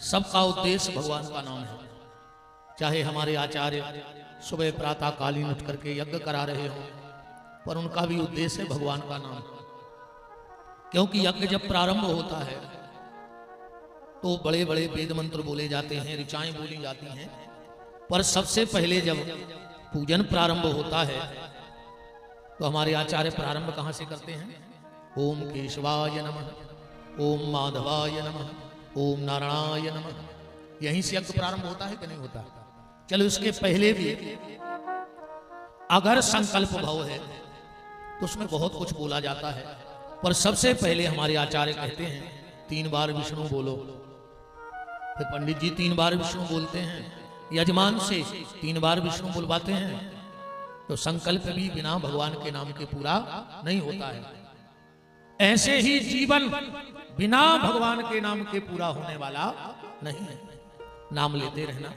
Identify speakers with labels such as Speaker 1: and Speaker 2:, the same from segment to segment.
Speaker 1: सबका उद्देश्य भगवान का नाम है। चाहे हमारे आचार्य सुबह प्रातः कालीन उठ करके यज्ञ करा रहे हो, पर उनका भी उद्देश्य है भगवान का नाम। क्योंकि यज्ञ जब प्रारंभ होता है तो बड़े बड़े वेद मंत्र बोले जाते हैं, ऋचाएं बोली जाती हैं, पर सबसे पहले जब पूजन प्रारंभ होता है तो हमारे आचार्य प्रारंभ कहां से करते हैं? ओम केशवाय नमः, ओम माधवाय नमः, ओम नारायणाय नमः। यहीं से यज्ञ प्रारंभ होता है कि नहीं होता? चलो इसके पहले भी अगर संकल्प भाव है तो उसमें बहुत कुछ बोला जाता है, पर सबसे पहले हमारे आचार्य कहते हैं 3 बार विष्णु बोलो। फिर पंडित जी 3 बार विष्णु बोलते हैं, यजमान से 3 बार विष्णु बुलवाते हैं। तो संकल्प भी बिना भगवान के नाम के पूरा नहीं होता है। ऐसे ही जीवन बिना भगवान के नाम के पूरा होने वाला नहीं है। नाम लेते रहना,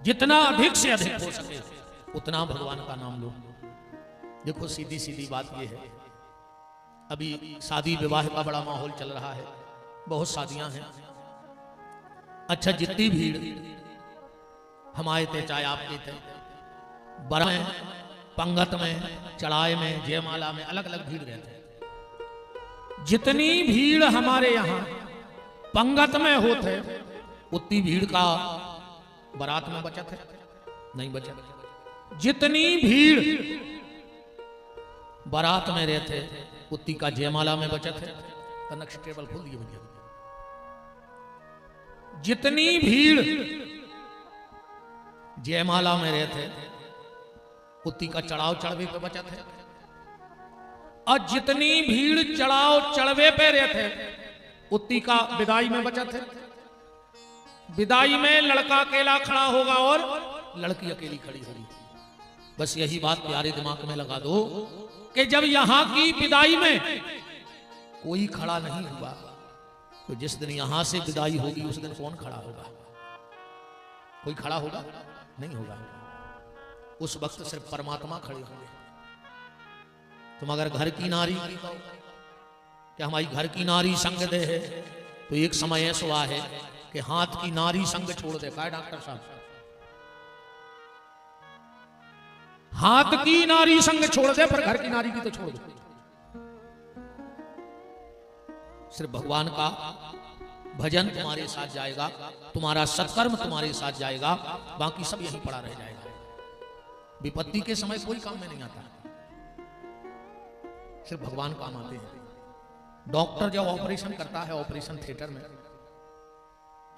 Speaker 1: जितना अधिक से अधिक हो सके उतना भगवान का नाम लो। देखो सीधी सीधी बात यह है, अभी शादी विवाह का बड़ा माहौल चल रहा है, बहुत शादियां हैं। अच्छा, जितनी भीड़ हमारे थे चाहे आपके थे, बरा में, पंगत में, चढ़ाए में, जयमाला में अलग अलग भीड़ रहते हैं। जितनी भीड़ हमारे यहां पंगत में होते उतनी भीड़ का बारात में बचत है नहीं बचत। जितनी भीड़ बारात में रहते उतनी का जयमाला में बचत है। तो नेक्स्ट टेबल खोल दिए भैया। जितनी भीड़ जयमाला में रहते उतनी का चढ़ाव चढ़वे पे बचत है, और जितनी भीड़ चढ़ाव चढ़वे पे रहते उतनी का विदाई में बचत है। विदाई में लड़का अकेला खड़ा होगा और लड़की अकेली खड़ी होगी। बस यही बात प्यारे दिमाग में लगा दो कि जब यहां की विदाई में कोई खड़ा नहीं हुआ तो जिस दिन यहां से विदाई होगी उस दिन कौन खड़ा होगा? कोई खड़ा होगा? नहीं होगा। उस वक्त सिर्फ परमात्मा खड़े होंगे। तुम अगर घर की नारी क्या हमारी घर की नारी संग दे है, तो एक समय ऐसा है कि हाथ की नारी संग छोड़ दे। क्या डॉक्टर साहब? हाथ की नारी संग छोड़ दे, पर घर की नारी की तो छोड़ दे। सिर्फ भगवान का भजन तुम्हारे साथ जाएगा, तुम्हारा सत्कर्म तुम्हारे साथ जाएगा, बाकी सब यहीं पड़ा रह जाएगा। विपत्ति के समय कोई काम में नहीं आता, सिर्फ भगवान काम आते हैं। डॉक्टर जब ऑपरेशन करता है ऑपरेशन थिएटर में,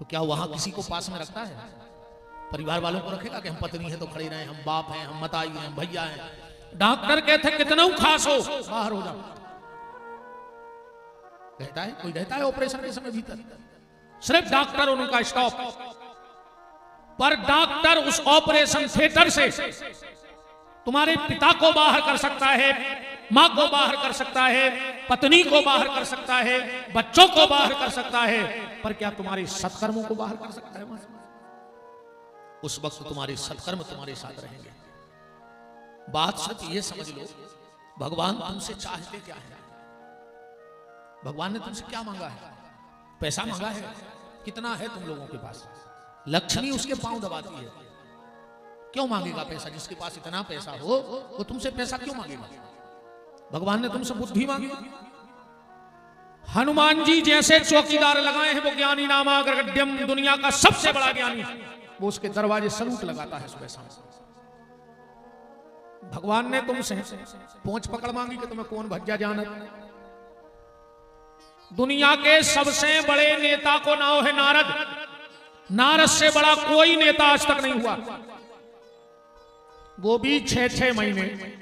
Speaker 1: तो क्या वहां किसी को पास में रखता है? परिवार वालों को रखेगा कि हम पत्नी है तो खड़े रहे, हम बाप हैं, हम मताई हैं, भैया हैं। डॉक्टर कहते कितना खास हो बाहर हो जाओ। कहता है कोई रहता है ऑपरेशन के समय भीतर? सिर्फ डॉक्टर और उनका स्टॉप। पर डॉक्टर उस ऑपरेशन थिएटर से तुम्हारे पिता को बाहर कर सकता है, मां को बाहर कर सकता है, पत्नी को बाहर कर सकता है, बच्चों को बाहर कर सकता है, पर क्या तुम्हारे सत्कर्मों को बाहर कर सकता है? उस वक्त तुम्हारे सत्कर्म तुम्हारे साथ रहेंगे। बात सिर्फ ये समझ लो, भगवान तुमसे चाहते क्या है? भगवान ने तुमसे क्या मांगा है? पैसा मांगा है? कितना है तुम लोगों के पास? लक्ष्मी उसके पांव दबाती है। क्यों मांगेगा पैसा? जिसके पास इतना पैसा हो वो तुमसे पैसा क्यों मांगेगा? भगवान ने तुमसे बुद्धि मांगी। हनुमान जी जैसे चौकीदार लगाए हैं, वो ज्ञानी नामाग्रगण्यम, दुनिया का सबसे बड़ा ज्ञानी, वो उसके दरवाजे सलूट लगाता है सुबह शाम। भगवान ने तुमसे पूंछ पकड़ मांगी कि तुम्हें कौन भज्जा जानत। दुनिया के सबसे बड़े नेता को नाम है नारद। नारद से बड़ा कोई नेता आज तक नहीं हुआ, वो भी 6-6 महीने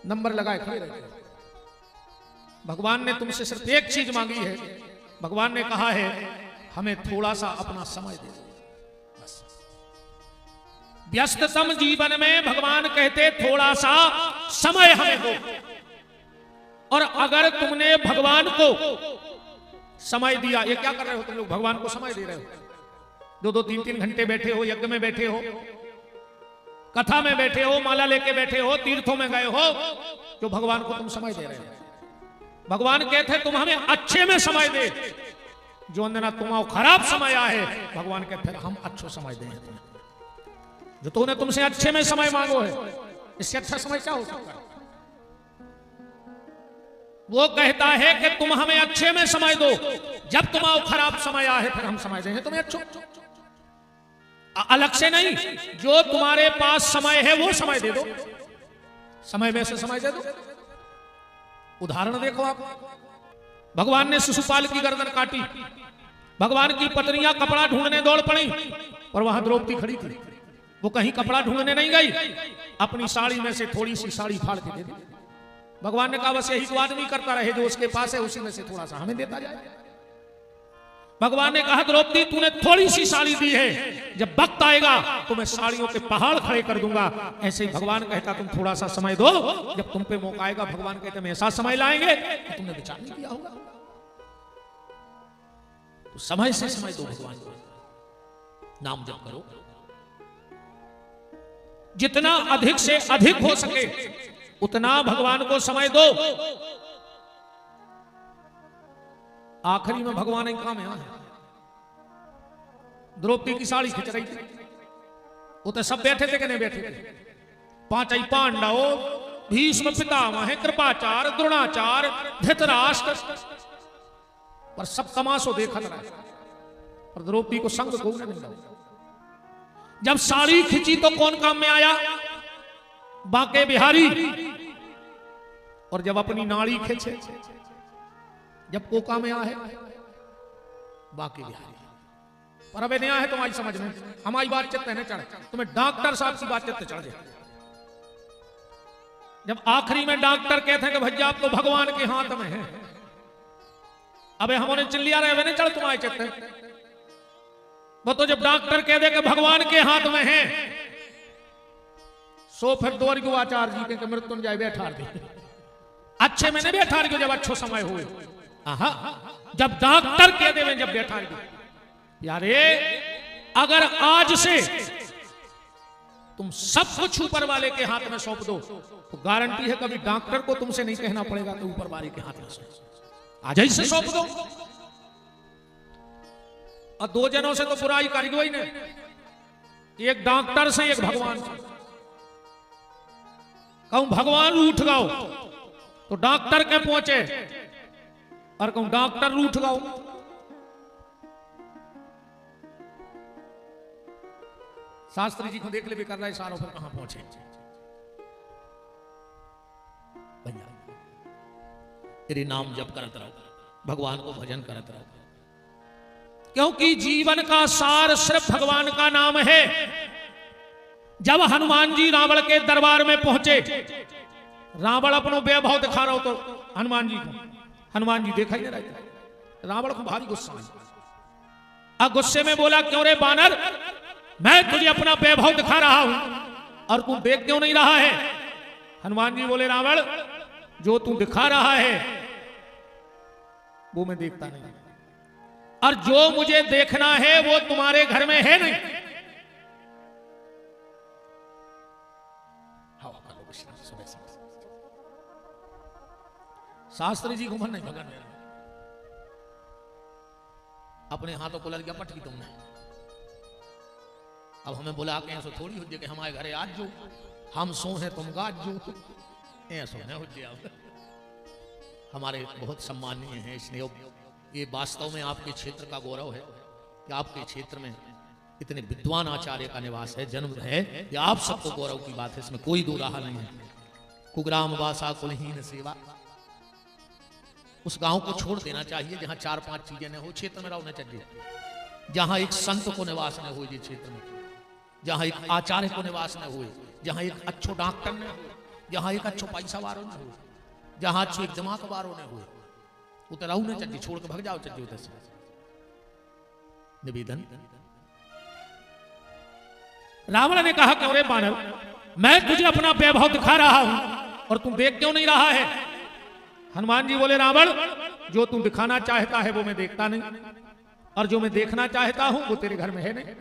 Speaker 1: नंबर लगाए खड़े रहे। भगवान ने तुमसे सिर्फ एक चीज मांगी है। भगवान ने कहा है हमें थोड़ा सा अपना समय दे। बस व्यस्ततम जीवन में भगवान कहते थोड़ा सा समय हमें दो। और अगर तुमने भगवान को समय दिया, ये क्या कर रहे हो तुम लोग? भगवान को समय दे रहे हो। 2-2, 3-3 घंटे बैठे हो, यज्ञ में बैठे हो, कथा में बैठे हो, माला लेके बैठे हो, तीर्थों में गए हो, जो भगवान को तुम समय दे रहे हो। भगवान कहते तुम हमें अच्छे में समय दे, जो अंदना तुम्हारा खराब समय आए भगवान के फिर हम अच्छो समय देंगे तुम्हें। जो तूने तुमसे अच्छे में समय मांगो है, इससे अच्छा समय क्या हो सकता है? वो कहता है कि तुम हमें अच्छे में समय दो, जब तुम्हारा खराब समय आए फिर हम समय देंगे तुम्हें अच्छो। अलग से नहीं, जो तुम्हारे पास समय है वो समय दे दो, समय में से समय दे दो। उदाहरण देखो आप, भगवान ने शिशुपाल की गर्दन काटी, भगवान की पत्नियां कपड़ा ढूंढने दौड़ पड़ी, और वहां द्रौपदी खड़ी थी। वो कहीं कपड़ा ढूंढने नहीं गई, अपनी साड़ी में से थोड़ी सी साड़ी फाड़ के दे दी। भगवान ने कहा बस यही तो आदमी करता रहे, जो उसके पास है उसी में से थोड़ा सा हमें देता जाए। भगवान ने कहा द्रौपदी तूने थोड़ी सी साड़ी दी है, जब वक्त आएगा तो मैं साड़ियों के पहाड़ खड़े कर दूंगा। ऐसे ही भगवान कहता तुम थोड़ा सा समय दो, जब तुम पे मौका आएगा भगवान कहते हम ऐसा समय लाएंगे तो तुमने विचार नहीं किया होगा। तो समय से समय दो भगवान को, नाम जप करो, जितना अधिक से अधिक हो सके उतना भगवान को समय दो। आखिरी में भगवान का काम यहां है। द्रौपदी की साड़ी खिंच रही थी, वो तो सब बैठे थे कि नहीं बैठे थे? पांचई पांडव, भीष्म पितामह, कृपाचार्य, द्रोणाचार्य, धृतराष्ट्र, पर सब तमाशो देखा रहा है, और द्रौपदी को संग को नहीं मिला। जब साड़ी खिंची तो कौन काम में आया? बांके बिहारी। और जब अपनी नाड़ी खींचे, जब कोका में आए बांके बिहारी। पर अब नया है तुम्हारी समझ में, हमारी बात चित्त न चढ़े, तुम्हें डॉक्टर साहब की बात चित्त चढ़ जाए। जब आखिरी में डॉक्टर कहते हैं कि भैया आप तो भगवान के हाथ में है, अबे हमने चिल्लिया रहे नहीं चढ़ तुम्हारे चित्त। वो तो जब डॉक्टर कह दे कि भगवान के हाथ में है, सो फिर द्वारिका आचार्य जी के मृत्युंजय बैठा दी। अच्छे में नहीं बैठा रही, जब अच्छो समय हुए, जब डॉक्टर कह दे जब बैठा रही। यारे अगर आज से तुम सब कुछ ऊपर वाले के हाथ में सौंप दो तो गारंटी है कभी डॉक्टर को तुमसे नहीं कहना पड़ेगा कि ऊपर वाले के हाथ में सौंप, आज ही से सौंप दो। और दो जनों से तो बुराई करी ही नहीं, एक डॉक्टर से एक भगवान से। कहूं भगवान रूठ गाओ तो डॉक्टर के पहुंचे, और कहूं डॉक्टर रूठ गाओ। शास्त्री जी को देख ले भी कर रहा है सारों पर कहां पहुंचे। तेरे नाम जप करते रहो, भगवान को भजन करते रहो, क्योंकि जीवन का सार सिर्फ भगवान का नाम है। जब हनुमान जी रावण के दरबार में पहुंचे, रावण अपनो वैभव दिखा रहा हो तो हनुमान जी को, हनुमान जी देखा ही नहीं रहे। रावण को भारी गुस्सा आया, अब गुस्से में बोला क्यों रे बानर, मैं तुझे अपना वैभव दिखा रहा हूं और तू देख क्यों नहीं रहा है? हनुमान जी बोले रावण जो तू दिखा रहा है वो मैं देखता नहीं, और जो मुझे देखना है वो तुम्हारे घर में है नहीं। शास्त्री जी को मन नहीं भगन मेरा, अपने हाथों को लग गया पटकी तुमने। अब हमें बुला के ऐसा थोड़ी हो जाए कि हमारे घरे आज जो हम सो हैं तुम गाज जो, ऐसा नहीं हो जाए। हमारे बहुत सम्मानीय हैं, इसलिए ये वास्तव में आपके क्षेत्र का गौरव है कि आपके क्षेत्र में इतने विद्वान आचार्य का निवास है, जन्म है। ये आप सबको गौरव की बात है, इसमें कोई दो राह नहीं है। कुग्राम वासा कुलहीन सेवा, उस गांव को छोड़ देना चाहिए जहां 4-5 चीजें न हो। क्षेत्र में रहना चाहिए जहां एक संत को निवास न हो, ये क्षेत्र में जहां एक आचार्य को निवास न हो, जहां एक अच्छो डॉक्टर न हो, जहां एक अच्छो पैसा वारों न हो, जहां अच्छो एक दिमाग वारों न हो, उतर रहू न चाहिए, छोड़ के भाग जाओ चाहिए उधर से। निवेदन रावण ने कहा क्यों रे बानर, मैं तुझे अपना वैभव दिखा रहा हूं और तुम देख क्यों नहीं रहा है? हनुमान जी बोले रावण जो तू दिखाना चाहता है वो मैं देखता नहीं, और जो मैं देखना चाहता हूं वो तेरे घर में है नहीं।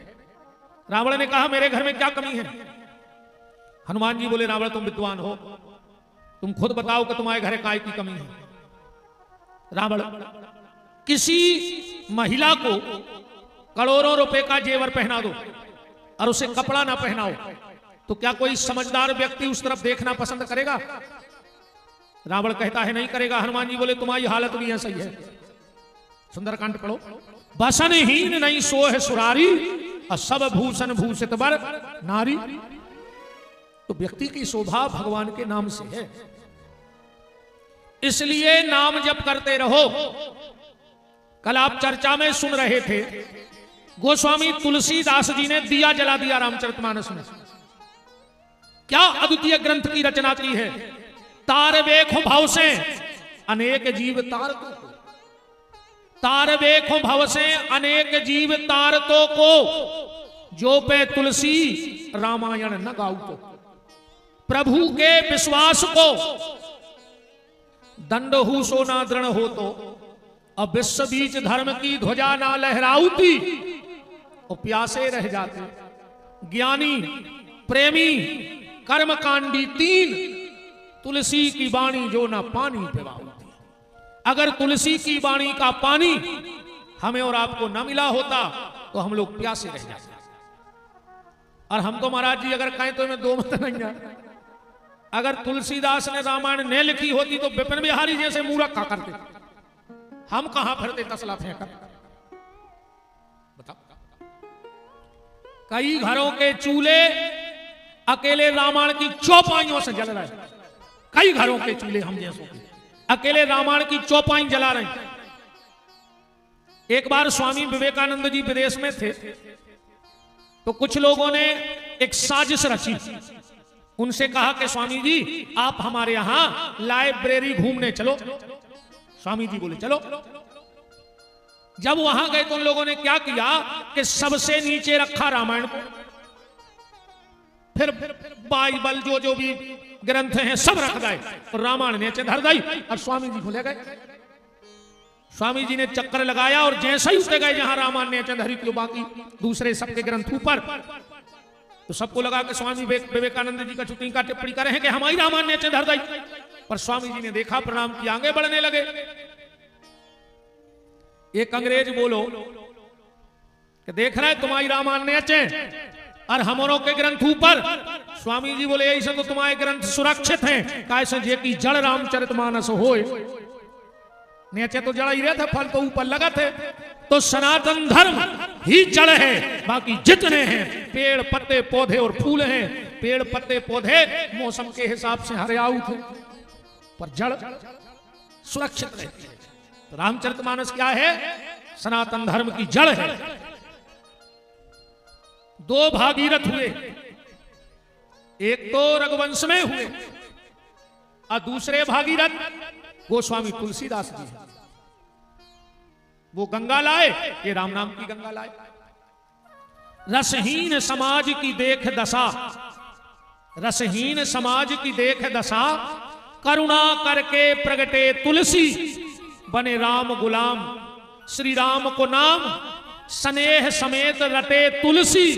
Speaker 1: रावण ने कहा मेरे घर में क्या कमी है? हनुमान जी बोले रावण तुम विद्वान हो, तुम खुद बताओ कि तुम्हारे घर काय की कमी है। रावण किसी महिला को करोड़ों रुपए का जेवर पहना दो और उसे कपड़ा ना पहनाओ, तो क्या कोई समझदार व्यक्ति उस तरफ देखना पसंद करेगा? रावण कहता है नहीं करेगा। हनुमान जी बोले तुम्हारी हालत भी ऐसा ही है। सुंदरकांड पढ़ो। बसनहीन नहीं सोह सुरारी, और सब भूषण भूषित बर नारी। तो व्यक्ति की शोभा भगवान के नाम से है, इसलिए नाम जप करते रहो। कल आप चर्चा में सुन रहे थे, गोस्वामी तुलसीदास जी ने दिया जला दिया रामचरितमानस में। क्या अद्वितीय ग्रंथ की रचना की है। तार वेखो भाव से अनेक जीव तार को, तार वेखो भाव से अनेक जीव तार को, जो पे तुलसी रामायण न गाऊ तो। प्रभु के विश्वास को दंड हु सो ना दृढ़ हो तो, अब विश्व बीच धर्म की ध्वजा ना लहराऊती, और प्यासे रह जाते ज्ञानी प्रेमी कर्मकांडी तीन, तुलसी की वाणी जो ना पानी पिवाऊती। अगर तुलसी की वाणी का पानी हमें और आपको न मिला होता तो हम लोग प्यासे रह जाते। और हम तो महाराज जी अगर कहें तो हमें दो मत नहीं है। अगर तुलसीदास ने रामायण न लिखी होती तो विपिन बिहारी जैसे मूर्ख का करते, हम कहां फिरते तसला फेंकर। बताओ, कई घरों के चूल्हे अकेले रामायण की चौपाइयों से जल रहे हैं। कई घरों के चूल्हे हम जैसों के अकेले रामायण की चौपाई जला रहे हैं। एक बार स्वामी विवेकानंद जी विदेश में थे, तो कुछ लोगों ने एक साजिश रची। उनसे कहा कि स्वामी जी आप हमारे यहां लाइब्रेरी घूमने चलो। स्वामी जी बोले चलो। जब वहां गए तो उन लोगों ने क्या किया कि सबसे नीचे रखा रामायण को, फिर बाइबल जो जो भी ग्रंथ हैं सब रख गए, और रामायण नीचे धर गई, और स्वामी जी भूले गए। स्वामी जी ने चक्कर लगाया और जैसे ही उठे गए जहां रामायण नीचे धरी, तो बाकी दूसरे सबके ग्रंथ ऊपर। तो सबको लगा कि स्वामी विवेकानंद जी का चुटकी का टिप्पणी करे हैं कि हमारी रामायण नीचे धर गई। पर स्वामी जी ने देखा, प्रणाम किया, आगे बढ़ने लगे। एक अंग्रेज बोलो कि देख रहे तुम्हारी रामायण नीचे और हमारों के ग्रंथ ऊपर। स्वामी जी बोले ऐसे तो तुम्हारे ग्रंथ सुरक्षित हैं, कैसे जे की जड़ रामचरितमानस होए। नीचे तो जड़ ही रहे थे, फल तो ऊपर लगा थे। तो सनातन धर्म ही जड़ है, बाकी जितने हैं पेड़ पत्ते पौधे और फूल हैं। पेड़ पत्ते पौधे मौसम के हिसाब से हरियाऊ थे, पर जड़ सुरक्षित रहती है। तो रामचरितमानस क्या है? सनातन धर्म की जड़ है। दो भागीरथ हुए, एक तो रघुवंश में हुए और दूसरे भागीरथ गोस्वामी तुलसीदास जी हैं। वो गंगा लाए, ये राम नाम की गंगा लाए। रसहीन समाज की देख दशा, रसहीन समाज की देख दशा, करुणा करके प्रगटे तुलसी, बने राम गुलाम श्री राम को नाम, स्नेह समेत रटे तुलसी,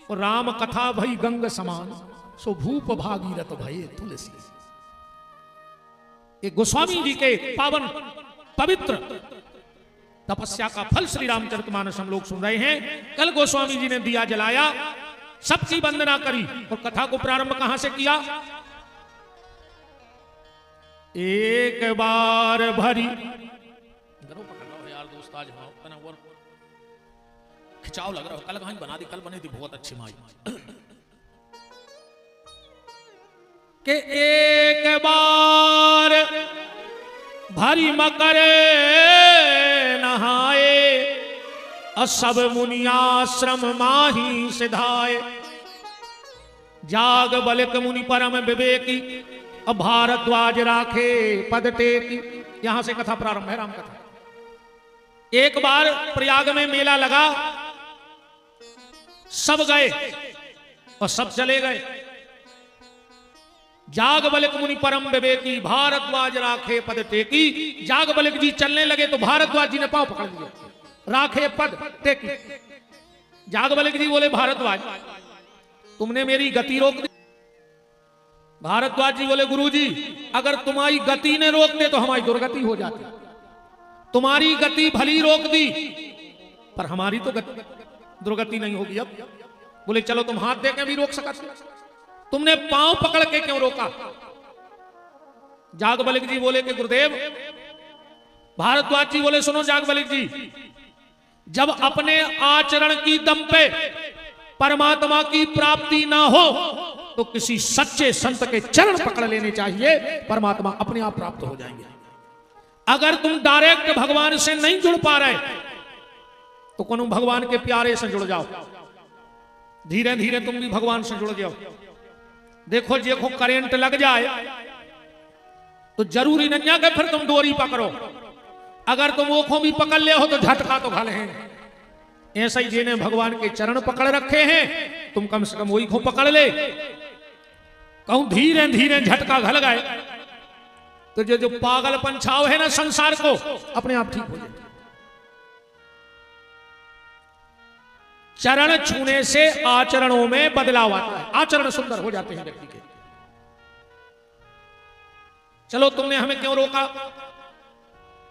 Speaker 1: और राम कथा भई गंग समान, सो भूप भागीरथ भये तुलसी। एक गोस्वामी जी के पावन पवित्र तपस्या का फल श्री रामचरितमानस हम लोग सुन रहे हैं। कल गोस्वामी जी ने दिया जलाया, सबकी वंदना करी, और कथा को प्रारंभ कहां से किया? एक बार भरी यार दोस्त, आज खिंचाव लग रहा है। कल कहां बना दी, कल बनी थी बहुत अच्छी माई के एक बार भरी मकर नहाए, और सब मुनियाश्रम माही सिधाए। जाग बलिक मुनि परम विवेकी, और भारद्वाज राखे पद टेकी। यहां से कथा प्रारंभ है, राम कथा। एक बार प्रयाग में मेला लगा, सब गए और सब चले गए। जाग बलिक मुनि परम विवेकी, भारद्वाज राखे पद टेकी। जाग बलिक जी चलने लगे तो भारद्वाज जी ने पांव पकड़ लिया, राखे पद टेकी। जाग बलिक जी बोले भारद्वाज तुमने मेरी गति रोक दी। भारद्वाज जी बोले गुरुजी अगर तुम्हारी गति ने रोक दे तो हमारी दुर्गति हो जाती। तुम्हारी गति भली रोक दी, पर हमारी तो दुर्गति नहीं होगी अब। बोले चलो तुम हाथ देके भी रोक सकते, तुमने पांव पकड़ के क्यों रोका? जागबलिक जी बोले कि गुरुदेव, भारद्वाज जी बोले सुनो जागबलिक जी, जब अपने आचरण की दम पे परमात्मा की प्राप्ति ना हो तो किसी सच्चे संत के चरण पकड़ लेने चाहिए, परमात्मा अपने आप प्राप्त हो जाएंगे। अगर तुम डायरेक्ट भगवान से नहीं जुड़ पा रहे तो कोनो भगवान के प्यारे से जुड़ जाओ, धीरे धीरे तुम भी भगवान से जुड़ जाओ। देखो देखो करंट लग जाए तो जरूरी नहीं है कि फिर तुम डोरी पकड़ो, अगर तुम वो खो भी पकड़ ले हो तो झटका तो खा ले। ऐसा ही जिन्हें भगवान के चरण पकड़ रखे हैं तुम कम से कम वही खो पकड़ ले। कहूं धीरे धीरे झटका घल गए तो जो पागलपन छाव है ना संसार को, अपने आप ठीक हो जाए। चरण छूने से आचरणों में बदलाव आता है, आचरण सुंदर हो जाते हैं व्यक्ति के। चलो तुमने हमें क्यों रोका?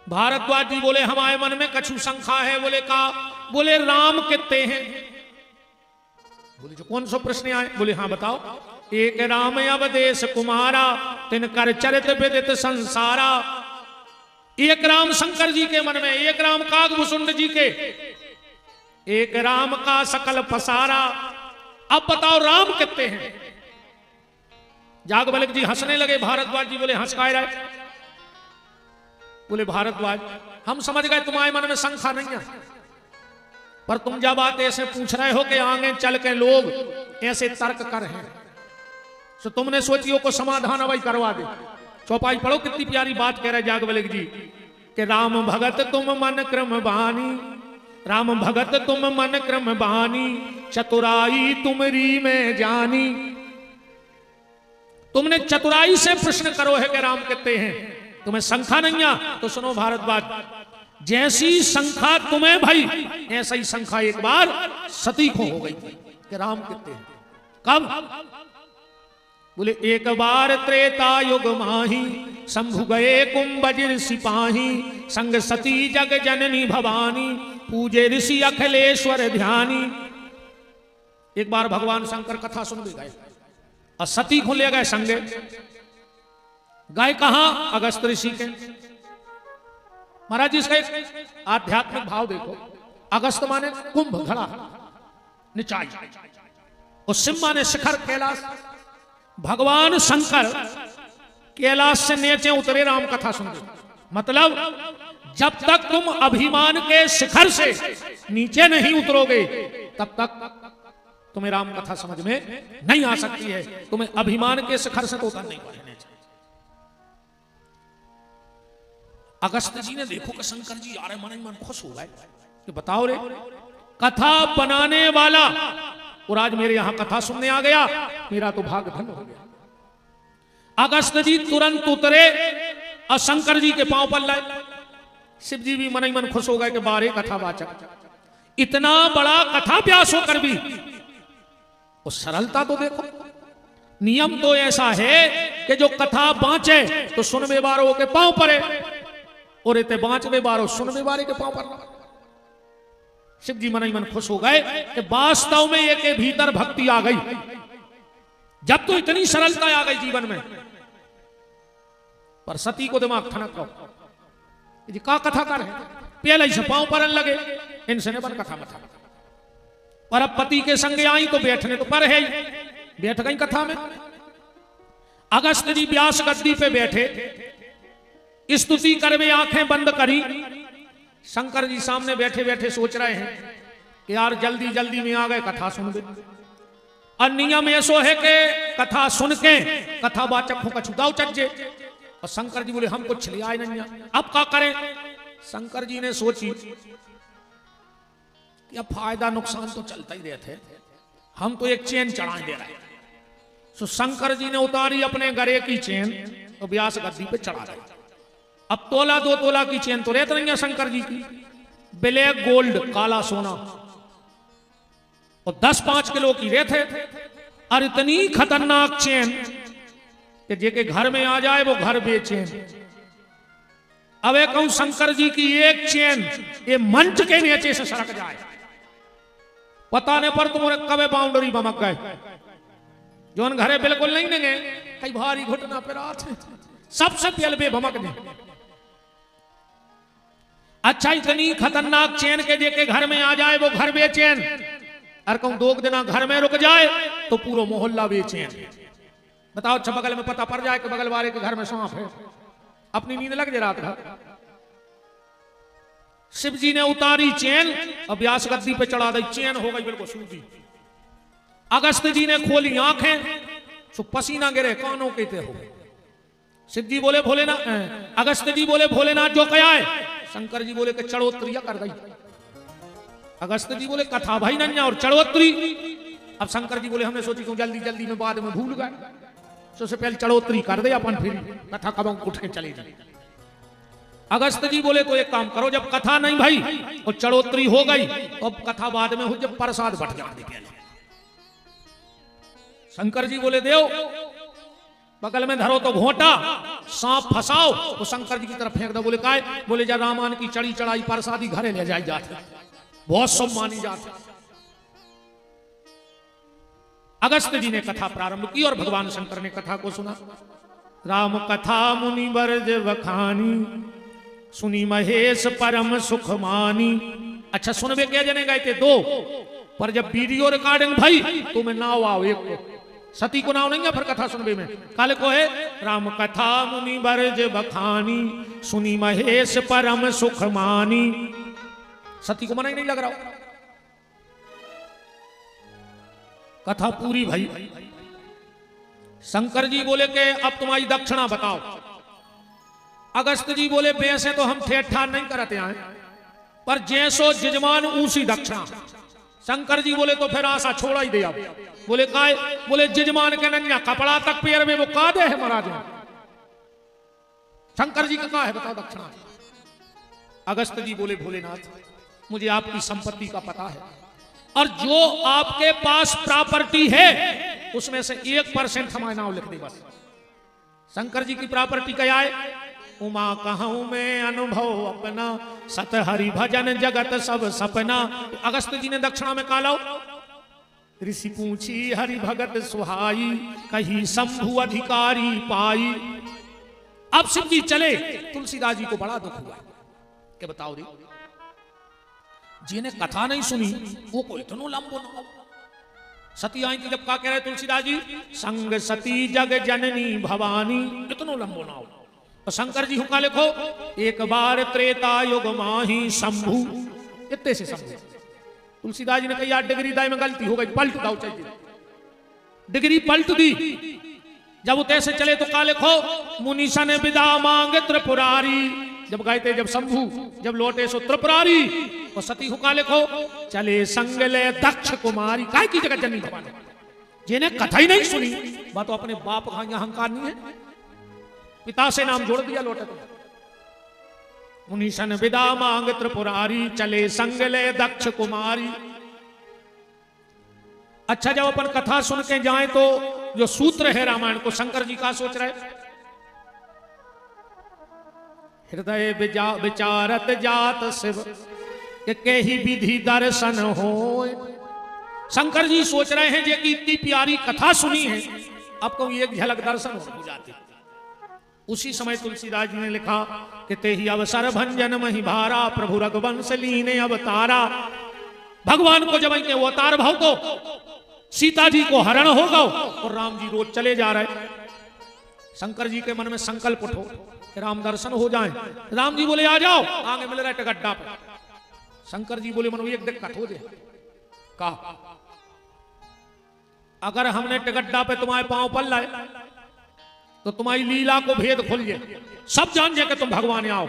Speaker 1: भारद्वाज जी बोले हमारे मन में कछु शंका है। बोले का? बोले राम कितने हैं? बोले जो कौन सा प्रश्न आए? बोले हाँ बताओ। एक राम अवदेश कुमारा, तिनकर चरित विदित संसारा। एक राम शंकर जी के मन में, एक राम कागभूषुंड जी के, एक राम का सकल पसारा। अब बताओ राम कितने हैं? जागबलिक जी हंसने लगे। भारद्वाज जी बोले हंस काय रहे? बोले भारद्वाज हम समझ गए तुम्हारे मन में शंका नहीं है, पर तुम जब बात ऐसे पूछ रहे हो कि आगे चल के लोग ऐसे तर्क कर हैं तो तुमने सोचियो को समाधान अवई करवा दे। चौपाई पढ़ो कितनी प्यारी बात कह रहे जागबलिक जी कि राम भगत तुम मन क्रम बानी, राम भगत तुम मन क्रम बानी, चतुराई तुमरी में जानी। तुमने चतुराई से प्रश्न करो है कि राम कितने हैं, तुम्हें शंका नहीं आ तो सुनो भारद्वाज, जैसी शंका तुम्हें भाई ऐसा ही शंका एक बार सती को हो गई कि राम कितने हैं। कब? बोले एक बार त्रेता युग माही, शंभु गए कुंभजिर सिपाही, संग सती जग जननी भवानी, पूजे ऋषि अखिलेश्वर ध्यानी। एक बार भगवान शंकर कथा सुन भी गए और सती को ले गए संगे। गए कहां? अगस्त ऋषि के। महाराज जी इसका एक आध्यात्मिक भाव देखो। अगस्त माने कुंभ घड़ा, निचाई, और सिंह माने शिखर, कैलाश। भगवान शंकर कैलाश से नीचे उतरे राम कथा सुन। मतलब जब तक तुम अभिमान के शिखर से नीचे नहीं उतरोगे तब तक तुम्हें राम कथा समझ में नहीं आ सकती है। तुम्हें अभिमान के शिखर से तो उतर नहीं पाने चाहिए। अगस्त जी ने देखो कि शंकर जी आ रहे, मन ही मन खुश हो गए कि बताओ रे कथा बनाने वाला और आज मेरे यहां कथा सुनने आ गया, मेरा तो भाग धन्य हो गया। अगस्त जी तुरंत उतरे और शंकर जी के पांव पर लाए। शिव जी भी मन ही मन खुश हो गए कि बारे कथावाचक, इतना बड़ा कथा व्यास होकर भी और सरलता तो देखो। नियम तो ऐसा है कि जो कथा बांचे तो सुनवे बारो के पांव पड़े, और इतने बांचवे बारो सुनवे बारे के पांव पर। शिव जी मन ही मन खुश हो गए कि वास्तव में ये के भीतर भक्ति आ गई। जब तो इतनी सरलता आ गई जीवन में, पर सती को दिमाग ठनक रहो जी का कथा कर है, पहले ही से पांव परन लगे, इनसे ने बन कथा मथा। पर अब पति के संगे आई तो बैठने तो पर है ही, बैठ गई कथा में। अगस्त जी व्यास गद्दी पे बैठे, स्तुति करवे आंखें बंद करी। शंकर जी सामने बैठे बैठे सोच रहे हैं कि यार जल्दी जल्दी में आ गए, कथा सुन गए। और नियम ऐसो है कि कथा सुन के कथावाचक को कछुदाव चज्जे। और शंकर जी बोले हम कुछ ले आए नहीं, अब क्या करें? शंकर जी ने सोची कि अब फायदा नुकसान तो चलता ही रहते, हम तो एक चेन चढ़ाए दे रहे। तो शंकर जी ने उतारी अपने गले की चेन और व्यास गद्दी पे चढ़ा दी। अब तोला 2 तोला की चेन तो रहती नहीं है शंकर जी की, ब्लैक गोल्ड काला सोना, और 10-5 किलो की रेत है। और इतनी खतरनाक चेन कि जेके घर में आ जाए वो घर बेचेन। अब एक कहूं शंकर जी की एक चेन ये मंच के नीचे से सरक जाए, पता नहीं पर तुम्हारे कबे बाउंड्री बमक गए, जोन घरे बिल्कुल नहीं देंगे, कई भारी घुटना पे रात सबसे पहले बेभमक ने। अच्छा इतनी खतरनाक चेन के देके घर में आ जाए वो घर बेचैन, और कहूं 2 दिन घर में रुक जाए तो पूरा मोहल्ला बेचैन। बताओ अच्छा बगल में पता पड़ जाए कि बगल वाले के घर में सांप है, अपनी नींद लग जाए रात भर। शिव जी ने उतारी चैन और व्यास गद्दी पे चढ़ा दी, चैन हो गई बिल्कुल सूखी। अगस्त जी ने खोली आंखें, सो पसीना गिरे कानों के ते हो। शिव जी बोले भोलेनाथ, अगस्त जी बोले भोलेनाथ जो क्या है? शंकर जी बोले कि चढ़ोत्तरी कर गई। अगस्त जी बोले कथा भाई नन्या और चढ़ोत्तरी। अब शंकर जी बोले हमने सोची क्यों जल्दी जल्दी में बाद में भूल गए, सबसे पहले चढ़ोत्तरी कर दे अपन, फिर कथा कब उठ के चले जाए। अगस्त जी बोले तो एक काम करो, जब कथा नहीं भाई और चढ़ोत्तरी हो गई तो अब कथा बाद में हो, जब प्रसाद बट जाए। शंकर जी बोले देव बगल में धरो तो घोटा, सांप फंसाओ तो शंकर जी की तरफ फेंक दो। बोले काय? बोले जा रामान की चढ़ी चढ़ाई प्रसादी घरे ले जाई जाते, बहुत सब मानी जाती। अगस्त जी ने कथा प्रारंभ की और भगवान शंकर ने कथा को सुना। राम कथा मुनि वर्ज वखानी, सुनी महेश परम सुख मानी। अच्छा सुनबे क्या जने गए थे 2, पर जब वीडियो रिकॉर्डिंग भाई तो मैं नाव आओ एक को, सती को नाव नहीं है फिर कथा सुनबे में। काले को है राम कथा मुनि वर्ज बखानी, सुनी महेश परम सुख मानी। सती को मना ही नहीं लग रहा। कथा पूरी भाई। शंकर जी बोले कि अब तुम्हारी दक्षिणा बताओ। अगस्त जी बोले वैसे तो हम ठेठ ठान नहीं करते आए, पर जैसो जजमान ऊसी दक्षिणा। शंकर जी बोले तो फिर आशा छोड़ा ही दे। अब बोले काय? बोले जजमान के नन्या कपड़ा तक पैर में वो कादे है महाराज। शंकर जी का कहा है बताओ दक्षिणा। अगस्त जी बोले भोलेनाथ मुझे आपकी संपत्ति का पता है, और जो आपके पास प्रॉपर्टी है उसमें से 1% हमारे नाम लिख दे बस। शंकर जी की प्रॉपर्टी क्या है? उमा कहूं मैं अनुभव अपना, सत हरि भजन जगत सब सपना। अगस्त जी ने दक्षिणा में काला ऋषि पूछी हरि भगत सुहाई, कही शंभु अधिकारी पाई। अब शिव जी चले, तुलसीदास जी को बड़ा दुख हुआ कि बताओ रे जिन्हें कथा नहीं सुनी वो को इतना लंबो ना। सती आई थी जब का कह रहे तुलसीदास जी, संग सती जग जननी भवानी, इतना लंबो ना हो। तो शंकर जी हुक्का लिखो, एक बार त्रेता युग माही शंभु, इतने से शंभु। तुलसीदास जी ने कहा यार डिग्री दाई में गलती हो गई, पलट दाओ चाहिए। डिग्री पलट दी। जब वो तैसे चले तो का लिखो, मुनीषा ने विदा मांगे त्रिपुरारी। जब गए थे जब शंभु, जब लौटे सो त्रिपुरारी। तो सती हुक्का लिखो, चले संग ले दक्ष कुमारी। काय की जगह जननी भवानी, जिन्हें कथा ही नहीं सुनी। बात तो अपने बाप का यहाँ अहंकार नहीं है, पिता से नाम जोड़ दिया लौटे तो। मुनीषन विदा मांग त्रिपुरारी, चले संग ले दक्ष कुमारी। अच्छा जब अपन कथा सुन के जाए तो जो सूत्र है रामायण को, शंकर जी का सोच रहे, हृदय विचारत जात शिव के ही विधि दर्शन हो। शंकर जी सोच रहे हैं जे कि इतनी प्यारी कथा सुनी है, आपको एक झलक दर्शन हो जाती। उसी समय तुलसीदास जी ने लिखा कि ते ही अवसर भंजन मही भारा, प्रभु रघुवंश लीने अवतारा। भगवान को जब इनके अवतार भाव को सीता जी को हरण होगा और राम जी रोज चले जा रहे। शंकर जी के मन में संकल्प उठो कि राम दर्शन हो जाए। राम जी बोले आ जाओ, आगे मिल रहे टिकट्टा पे। शंकर जी बोले मनो एक दिक्कत हो जाए। कहा अगर हमने टिकट्टा पे तुम्हारे पांव पल लाए तो तुम्हारी लीला को भेद खुल जाए, सब जान जाए कि तुम भगवान आओ।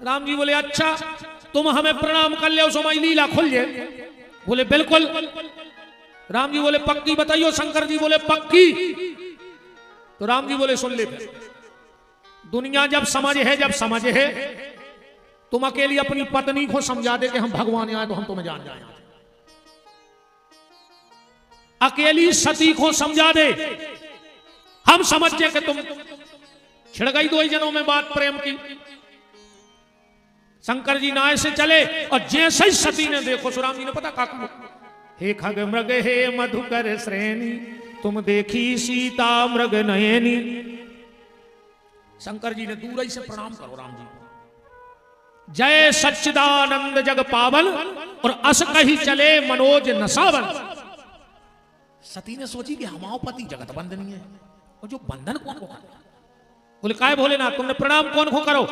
Speaker 1: राम जी बोले अच्छा तुम हमें प्रणाम कर ले उस हमारी लीला खुल जाए। बोले बिल्कुल। राम जी बोले पक्की बताइयो। शंकर जी बोले पक्की। तो राम जी बोले सुन ले, दुनिया जब समझ है तुम अकेली अपनी पत्नी को समझा दे कि हम भगवान आए तो हम तुम्हें जान जाए। अकेली सती को समझा दे, हम समझ जाए कि तुम छिड़ गई 2 जनों में बात प्रेम की, शंकर जी नाय से चले और जैसे ही सती ने देखो सुराम जी ने पता का कहा, हे खग मृग हे मधुकर श्रेणी तुम देखी सीता मृग नयनी। शंकर जी ने दूर ही से प्रणाम करो राम जी को। जय सच्चिदानंद जग पावन और अस कही चले मनोज नसावन। सती ने सोची कि हमाओ पति जगत बंधनी है और जो बंधन कौन को करे। बोले काय भोलेनाथ तुमने प्रणाम कौन को करो।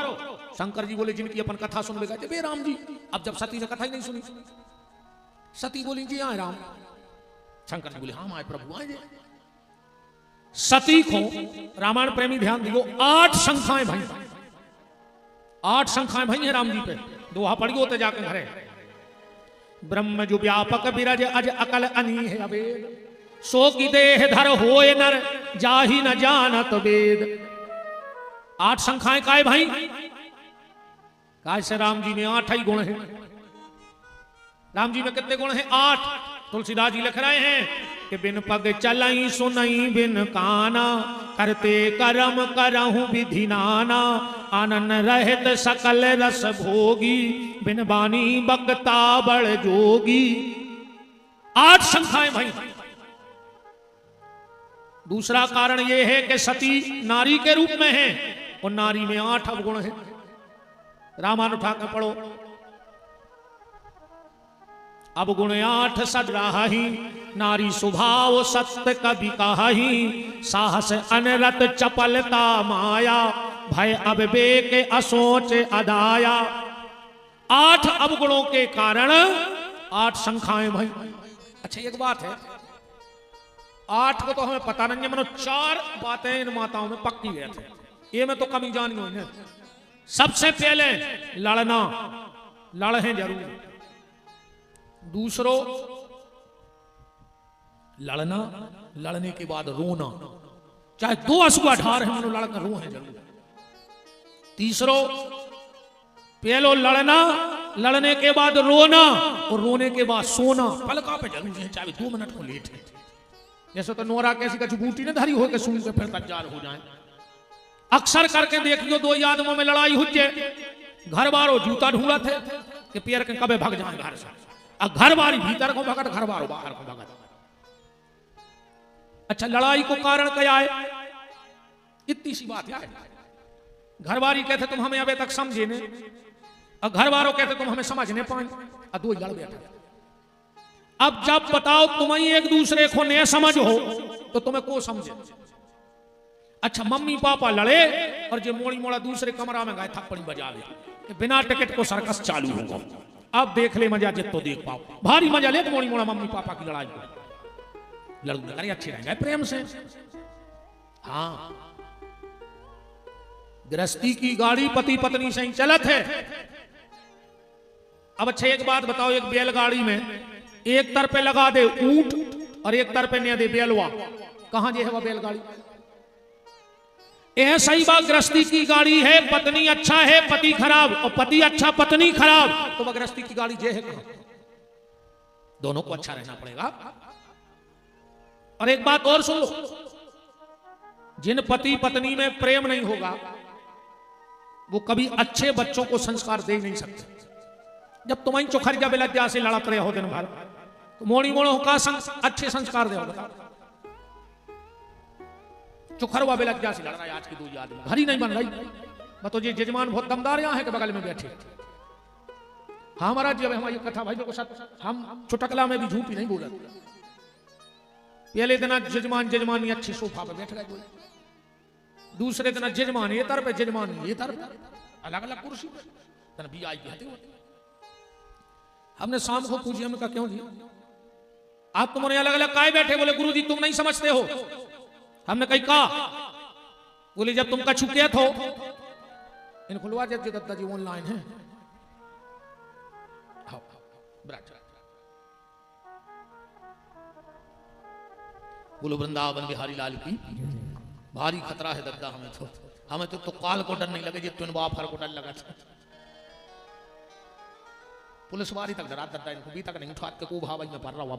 Speaker 1: शंकर जी बोले जिनकी अपन कथा सुन लेगा जब राम जी। अब जब सती ने कथा ही नहीं सुनी, सती बोली जी आए राम। शंकर जी बोले हाँ आए प्रभु आए। सती को रामायण प्रेमी ध्यान दियो 8 शंखाएं भई, 8 शंखाएं भई है राम जी पे। दोहा पढ़ियो तो जाके घरे। ब्रह्म जो व्यापक बिरज अज अकल अनी है अवेद सो की देह धर होए नर जाहि न जानत वेद। 8 शंखाएं काय भाई काय से राम जी में 8 ही गुण है। राम जी में कितने गुण हैं 8। तुलसीदास जी लिख रहे हैं कि बिन पग चलई सुनई बिन काना करते करम करहु विधि नाना आनन रहत सकल रस भोगी बिन बानी बकता बड़ जोगी। 8 शंखाएं भाई। दूसरा कारण यह है कि सती नारी के रूप में है और नारी में 8 अवगुण है। रामायण उठा के पढ़ो। अब गुण 8 सद रही नारी स्वभाव सत्य कभी कही साहस अनरत चपलता माया भय अब बेके असोच अदाया। 8 अवगुणों के कारण 8 शंखाएं भाई। अच्छा एक बात है 8 को तो हमें पता नहीं है, मनो 4 बातें इन माताओं में पक्की है ये में तो कमी जानी हुई है। सबसे पहले लड़ना, लड़े जरूर। दूसरो लड़ना, लड़ने के बाद रोना, चाहे 2 असूआ ढार है मनो लड़कर रो है जरूर। तीसरो पहलो लड़ना, लड़ने के बाद रोना और रोने के बाद सोना पलका पे जरूर है, चाहे 2 मिनट को लेट है। जैसे तो नोरा कैसी का बूटी ने धरी हो के सुन के फिर तैयार हो जाए। अक्सर करके देखियो 2 आदमों में लड़ाई हुई है, घर बारो जूता ढूंढा थे कि पैर के कबे भाग जाए घर से, और घर बारी भीतर को भगत घर बारो बाहर को भगत। अच्छा लड़ाई को कारण क्या है? इतनी सी बात है। घर बारी कहते तुम हमें अभी तक समझे ने और घर वालों कहते तुम हमें समझ नहीं पाए और 2 लड़ बैठे। अब जब बताओ तुम ही एक दूसरे को नहीं समझ हो तो तुम्हें को समझे। अच्छा मम्मी पापा लड़े और जो मोड़ी मोड़ा दूसरे कमरा में गए थप्पड़ी बजावे कि बिना टिकट को सर्कस चालू होगा। अब देख ले मजा जित तो देख पाओ। भारी मजा ले मोड़ी मोड़ा मम्मी पापा की लड़ाई को। लड़ू लड़ाई अच्छे रहेंगे प्रेम से। हाँ गृहस्थी की गाड़ी पति पत्नी से ही चलत है। अब अच्छा एक बात बताओ, एक बैलगाड़ी में एक तरफ लगा दे ऊंट और एक तरफ नहीं दे बैलवा, कहां जे है वह बैलगाड़ी? यह सही बात गृहस्थी की गाड़ी है, पत्नी अच्छा है पति खराब, और पति अच्छा पत्नी खराब, तो वह गृहस्थी की गाड़ी जे है कहां? दोनों को अच्छा रहना पड़ेगा। और एक बात और सुन लो, जिन पति पत्नी में प्रेम नहीं होगा वो कभी अच्छे बच्चों को संस्कार दे नहीं सकते। जब तुम्हारी चोखरिया बेलज्जा से लड़त रहे हो दिन भर तो मोड़ी मोड़ो का अच्छे संस्कार दे होगा। चुखरवा बेलज्जा से लड़ रहा है आज की 2 आदमी, घर ही नहीं बन रही। बतो जी जजमान बहुत दमदार यहाँ है कि बगल में बैठे। हाँ महाराज जी, अब हमारी कथा भाई को साथ हम चुटकला में भी झूठी नहीं बोला। पहले दिन जजमान जजमानी अच्छी सोफा पर बैठ गए, दूसरे दिन जजमान ये तरफ जजमान ये तरफ, अलग अलग कुर्सी पर भी आई कहते हो। हमने शाम को पूछी, हमने कहा क्यों जी आप तुम्हारे अलग अलग काय बैठे? बोले गुरु जी तुम नहीं समझते हो। हमने कही कहा, बोले जब तुम कछु किया थो इन खुलवा जब दत्ता जी ऑनलाइन है। बोलो वृंदावन बिहारी लाल की। भारी खतरा है दद्दा हमें तो काल को डर नहीं लगे जी तुम बाफर को डर लगा था। पुलिस वारी तक डरा दद्दा इनको भी तक नहीं उठा के को भावई में पड़ रहा हूं।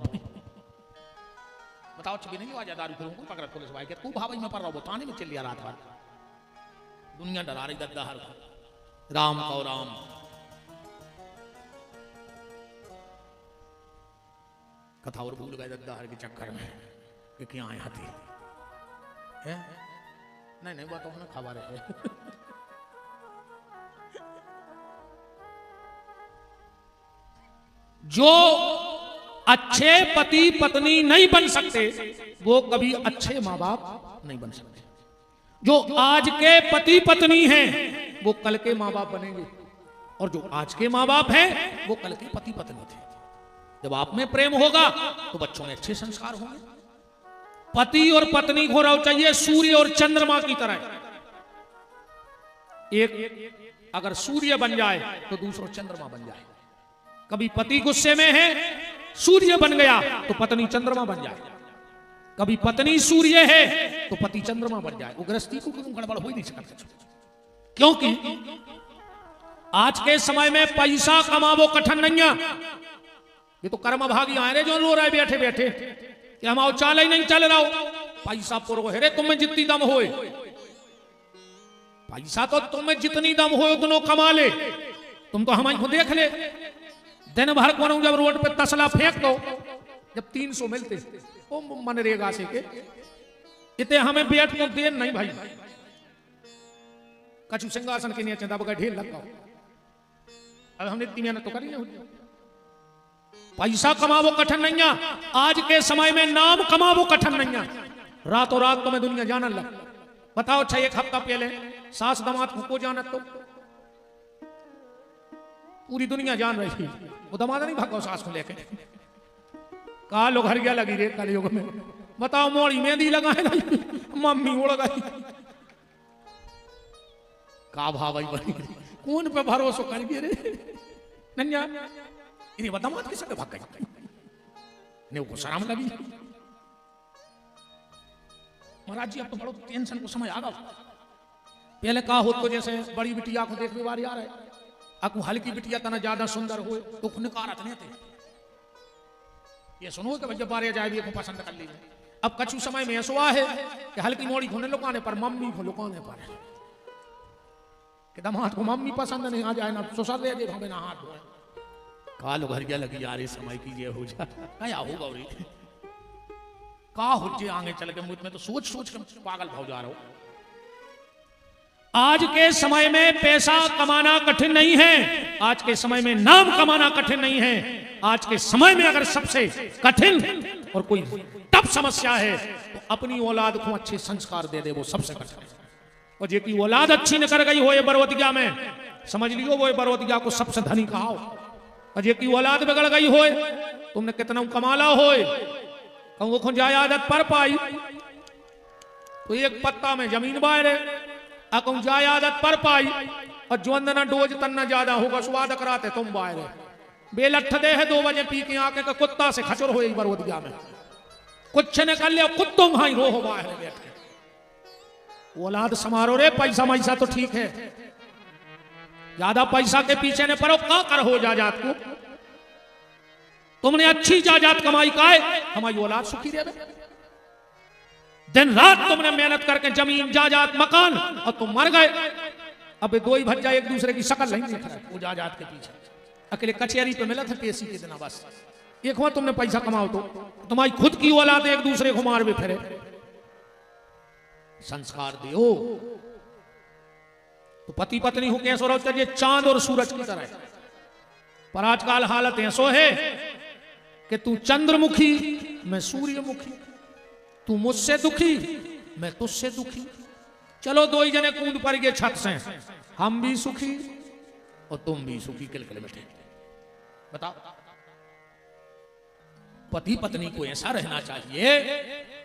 Speaker 1: बताओ चुकी नहीं आजा दारू को पकड़ पुलिस भाई के को भावई में पड़ रहा हूं, थाने में चल लिया रात भर। दुनिया डरा रही दद्दा हर राम को राम कथा और भूल गए दद्दाहर के चक्कर में कि क्या आया थी है? नहीं नहीं बताओ ना खबर है। जो अच्छे पति पत्नी नहीं बन सकते वो कभी अच्छे मां बाप नहीं बन सकते। जो आज के पति पत्नी हैं वो कल के मां बाप बनेंगे, और जो आज के मां बाप हैं वो कल के पति पत्नी थे। जब आप में प्रेम होगा तो बच्चों में अच्छे संस्कार होंगे। पति और पत्नी को रहो चाहिए सूर्य और चंद्रमा की तरह। एक अगर सूर्य बन जाए तो दूसरा चंद्रमा बन जाए। कभी पति गुस्से में है, सूर्य बन गया तो पत्नी चंद्रमा बन जाए। कभी पत्नी सूर्य है तो पति चंद्रमा बन जाए। वो गृहस्थी को गड़बड़ हो ही नहीं सकता, क्योंकि आज के समय में पैसा कमावो कठिन नहीं है। ये तो कर्म भागी आए रे जो रो रहे बैठे बैठे कि हम चाल ही नहीं चल रहा हो। पैसा पुरो है रे, तुम्हें जितनी दम होए, पैसा तो तुम्हें जितनी दम होए उतनो कमा ले। तुम तो हमारी को देख ले, दिन भर को जब रोड पे तसला फेंक दो, जब 300 मिलते वो मनरेगा से के इतने हमें बैठ को दे नहीं भाई। कछु सिंहासन के नीचे दब गए ढेर लगा। अब हमने इतनी मेहनत तो करी नहीं। पैसा कमावो कठिन नहीं है। आज के समय में नाम कमावो कठिन नहीं है। रातों रात तुम्हें दुनिया जानने लग। बताओ 1 हफ्ता पहले सास दामाद को जानत तो पूरी दुनिया जान रही थी। वो दामाद नहीं भागो सास को लेके। कहा लोग हर गया लगी रे कलयुग में। बताओ मोड़ी मेहंदी लगाए मम्मी उड़ गई। का भाई बनी कौन पे भरोसा कर गए रे नन्या। इन्हें दामाद किस भाग गई ने को शर्म लगी। महाराज जी अब तो बड़ो टेंशन को समय आ गया। पहले कहा हो तो जैसे बड़ी बिटिया को देखने वाली आ रहे, अकु हल्की बिटिया तना ज्यादा सुंदर हो तो निकारत नहीं थे। ये सुनो कि जब बारे जाए को पसंद कर लीजिए। अब कछु समय में ऐसा है कि हल्की मोड़ी होने लुकाने पर मम्मी को लुकाने पर कि दामाद को मम्मी पसंद नहीं आ जाए ना ससुर ले दे हमें ना हाथ धोए। कहा लो घर गया लगी यार इस समय की ये हो जा क्या हो गौरी का हो जे आगे चल के मुझ में तो सोच सोच के पागल भाव जा रहा हूं। आज के समय में पैसा कमाना कठिन नहीं है। आज के समय में नाम कमाना कठिन नहीं है। आज के समय में अगर सबसे कठिन और कोई टफ समस्या है तो अपनी औलाद को अच्छे संस्कार दे दे, वो सबसे कठिन है। और जे की औलाद अच्छी न कर गई हो ये बरवतिया में समझ लियो वो बरवतिया को सबसे धनी कहा हो। और जे की औलाद बिगड़ गई हो तुमने कितना कमाला हो कहूँ को जाए आदत पर पाई तो एक पत्ता में जमीन बाहर अकूँ जाए आदत पर पाई और जो अंदर डोज तन्ना ज्यादा होगा स्वाद कराते तुम बाहर बेलठ दे है 2 बजे पी के आके का कुत्ता से खचर हो बरवतिया में कुछ निकल लिया कुत्तों भाई रो बाहर बैठ के। औलाद समारो रे पैसा मैसा तो ठीक है, ज्यादा पैसा के पीछे ने पड़ो का कर हो जाजात को। तुमने अच्छी जायदाद कमाई का है हमारी औलाद सुखी रहे। दिन रात तुमने मेहनत करके जमीन जायदाद मकान और तुम मर गए। अब 2 ही भज्जा एक दूसरे की शक्ल नहीं देख रहे वो जायदाद के पीछे। अकेले कचहरी पे मिला था पेशी के दिन बस एक हुआ तुमने पैसा कमाओ तो तुम्हारी खुद की औलाद एक दूसरे को मार भी फिरे। संस्कार दियो तो पति पत्नी हो कैसो रहो चाहिए चांद और सूरज की तरह। पर आजकल हालत ऐसो है कि तू चंद्रमुखी मैं सूर्यमुखी, तू मुझसे दुखी मैं तुझसे दुखी। चलो 2 ही जने कूद पर गए छत से, हम भी सुखी और तुम भी सुखी किलकिल बैठे। बताओ पति पत्नी को ऐसा रहना चाहिए।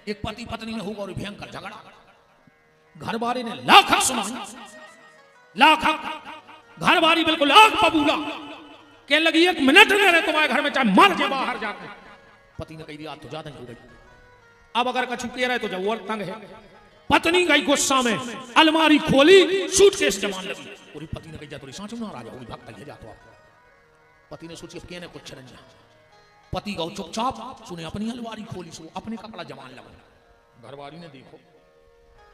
Speaker 1: एक पति पत्नी में होगा और भयंकर झगड़ा, घर वाले ने लाख सुना, लाख घर वाली बिल्कुल आग बबूला कहने लगी 1 मिनट नहीं रहे तुम्हारे घर में चाहे मर जाए बाहर जाके। पति ने कही दिया तो ज्यादा हो गई। अब अगर कछु कह रहे तो जब और तंग है। पत्नी गई गुस्सा में अलमारी खोली सूटकेस जमान लगी। पूरी पति ने कही जा तो सांच में आ जाओगी भाग तक जातो आप। पति ने सोची कहने कुछ नहीं जा। पति गौ चुपचाप सुने अपनी अलमारी खोली सो अपने कपड़ा जमान लगा। घरवाली ने देखो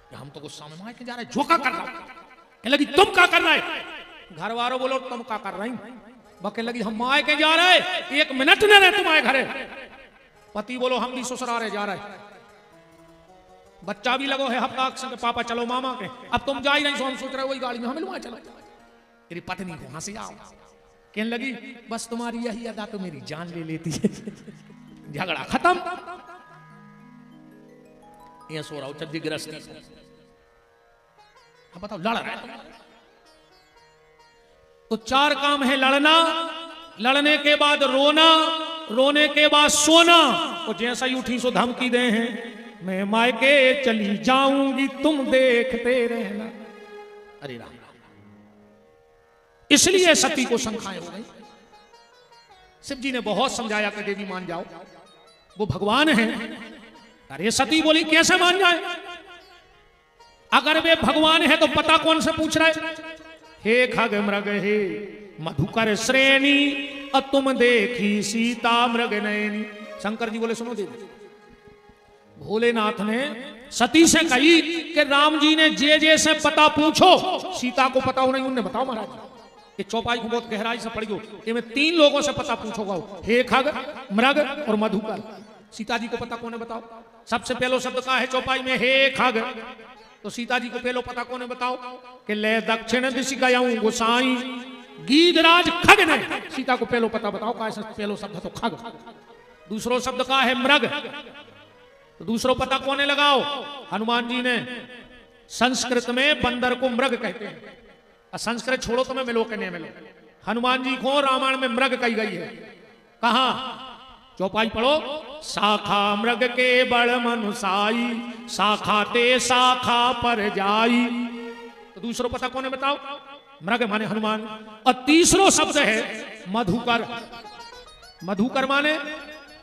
Speaker 1: कि हम तो गुस्सा में मायके जा रहे झोंका कर रहा कहने लगी तुम क्या कर रहे। घर वालों बोलो तुम क्या कर रही। बके लगी हम मायके जा रहे 1 मिनट न रहे तुम्हारे घरे। पति बोलो हम भी ससुराल जा रहे, बच्चा भी लगो है हफ्ता संग पापा चलो मामा के, अब तुम जा ही नहीं सो हम सोच रहे वही गाड़ी में हमें लुआ चलो। तेरी पत्नी को हंसी आओ कहने लगी बस तुम्हारी यही अदा तो मेरी जान ले लेती है। झगड़ा खत्म। ये सो रहा हूं चद्दी गृहस्थी। अब बताओ लड़ रहा है तो चार काम है लड़ना, लड़ने के बाद रोना, रोने के बाद सोना, और जैसा ही उठी सो धमकी दे हैं मैं मायके चली जाऊंगी तुम देखते रहना। अरे राम, इसलिए सती को शंकाएं हो गई। शिव जी ने बहुत समझाया कि देवी मान जाओ, वो भगवान है। अरे सती बोली कैसे मान जाए, अगर वे भगवान है तो पता कौन से पूछ रहे। हे खग मृग हे मधुकर श्रेणी और तुम देखी सीता मृग नयनी। शंकर जी बोले सुनो देवी, भोलेनाथ ने सती से कही कि राम जी ने जे से पता पूछो, सीता को पता हो नहीं उन्हें बताओ महाराज। ये चौपाई को बहुत गहराई से पढ़ियो, ये 3 लोगों से पता पूछोगा, हे खग मृग और मधुकर। सीता जी को पता कौन है बताओ। सबसे पहलो शब्द का है चौपाई में हे खग, तो सीता जी को पहलो पता कौन है बताओ कि ले दक्षिण दिश गयाऊं गोसाई गीधराज खग ने। सीता को पहलो पता बताओ का पहलो शब्द तो खग। दूसरो शब्द का है मृग, तो दूसरो पता कौन है लगाओ। हनुमान जी ने संस्कृत में बंदर को मृग कहते हैं, संस्कृत छोड़ो तो मैं मिलो के नहीं मिलो। हनुमान जी को रामायण में मृग कही गई है। कहा चौपाई पढ़ो, शाखा मृग के बड़ मनुसाई शाखा ते शाखा पर जाई। तो दूसरो पता कौन है बताओ, मृग माने हनुमान। और तीसरो शब्द है मधुकर। मधुकर माने